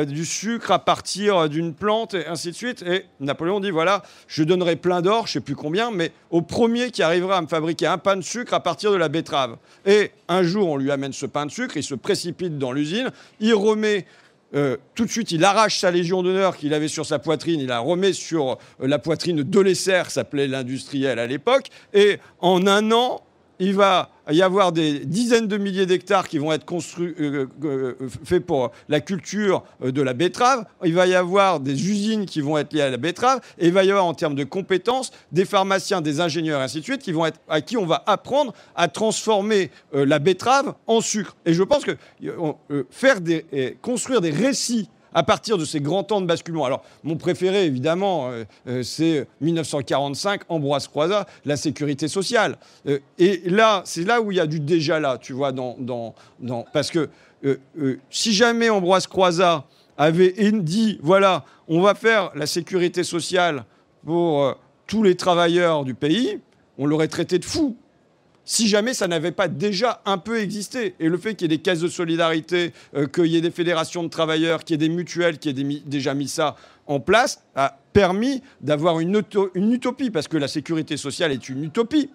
Speaker 4: du sucre à partir d'une plante, et ainsi de suite. Et Napoléon dit, voilà, je donnerai plein d'or, je ne sais plus combien, mais au premier qui arrivera à me fabriquer un pain de sucre à partir de la betterave. Et un jour, on lui amène ce pain de sucre, il se précipite dans l'usine, il remet... tout de suite, il arrache sa Légion d'honneur qu'il avait sur sa poitrine, il la remet sur la poitrine de Lesser, s'appelait l'industriel à l'époque, et en un an, il va y avoir des dizaines de milliers d'hectares qui vont être faits pour la culture de la betterave. Il va y avoir des usines qui vont être liées à la betterave. Et il va y avoir, en termes de compétences, des pharmaciens, des ingénieurs, et ainsi de suite, à qui on va apprendre à transformer la betterave en sucre. Et je pense que construire des récits à partir de ces grands temps de basculement. Alors, mon préféré, évidemment, c'est 1945, Ambroise Croizat, la sécurité sociale. Et là, c'est là où il y a du déjà là, tu vois, parce que si jamais Ambroise Croizat avait dit, voilà, on va faire la sécurité sociale pour tous les travailleurs du pays, on l'aurait traité de fou. Si jamais ça n'avait pas déjà un peu existé. Et le fait qu'il y ait des caisses de solidarité, qu'il y ait des fédérations de travailleurs, qu'il y ait des mutuelles qui aient déjà mis ça en place, a permis d'avoir une utopie, parce que la sécurité sociale est une utopie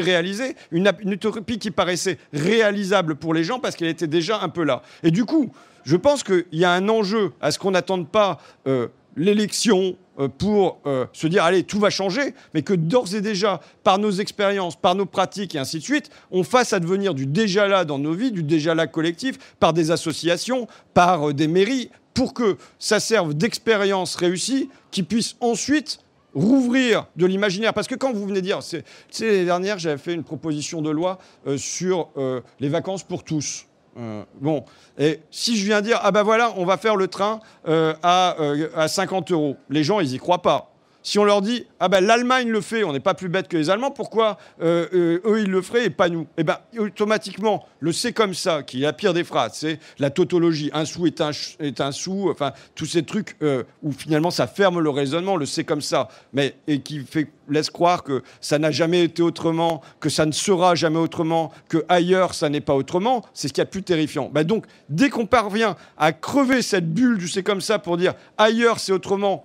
Speaker 4: réalisée, une utopie qui paraissait réalisable pour les gens parce qu'elle était déjà un peu là. Et du coup, je pense qu'il y a un enjeu à ce qu'on n'attende pas l'élection pour se dire, allez, tout va changer, mais que d'ores et déjà, par nos expériences, par nos pratiques et ainsi de suite, on fasse advenir du déjà là dans nos vies, du déjà là collectif, par des associations, par des mairies, pour que ça serve d'expérience réussie, qui puisse ensuite rouvrir de l'imaginaire. Parce que quand vous venez dire, l'année dernière, j'avais fait une proposition de loi sur les vacances pour tous. Bon, et si je viens dire, ah ben voilà, on va faire le train à 50 €, les gens, ils y croient pas. Si on leur dit, ah ben l'Allemagne le fait, on n'est pas plus bête que les Allemands, pourquoi eux, ils le feraient et pas nous? Eh ben, automatiquement, le c'est comme ça, qui est la pire des phrases, c'est la tautologie, un sou est un sou, enfin, tous ces trucs où finalement ça ferme le raisonnement, le c'est comme ça, et qui laisse croire que ça n'a jamais été autrement, que ça ne sera jamais autrement, que ailleurs ça n'est pas autrement, c'est ce qu'il y a de plus terrifiant. Ben donc, dès qu'on parvient à crever cette bulle du c'est comme ça pour dire ailleurs c'est autrement,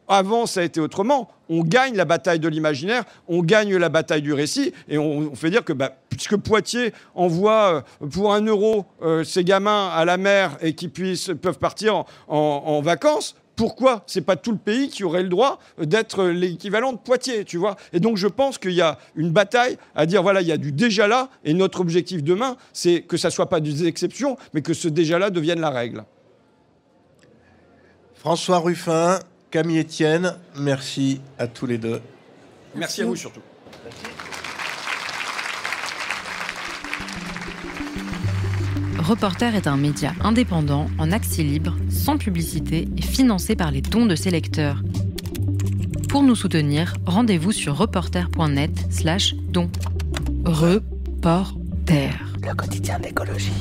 Speaker 4: avant ça a été autrement, on gagne la bataille de l'imaginaire, on gagne la bataille du récit, et on fait dire que puisque Poitiers envoie pour 1 € ses gamins à la mer et qui peuvent partir en vacances, pourquoi c'est pas tout le pays qui aurait le droit d'être l'équivalent de Poitiers, tu vois? Et donc je pense qu'il y a une bataille à dire, voilà, il y a du déjà là, et notre objectif demain, c'est que ça soit pas des exceptions, mais que ce déjà là devienne la règle.
Speaker 2: François Ruffin, Camille Etienne, merci à tous les deux.
Speaker 4: Merci à vous surtout.
Speaker 1: Reporter est un média indépendant, en accès libre, sans publicité et financé par les dons de ses lecteurs. Pour nous soutenir, rendez-vous sur reporter.net/dons. Reporter.
Speaker 5: Le quotidien de l'écologie.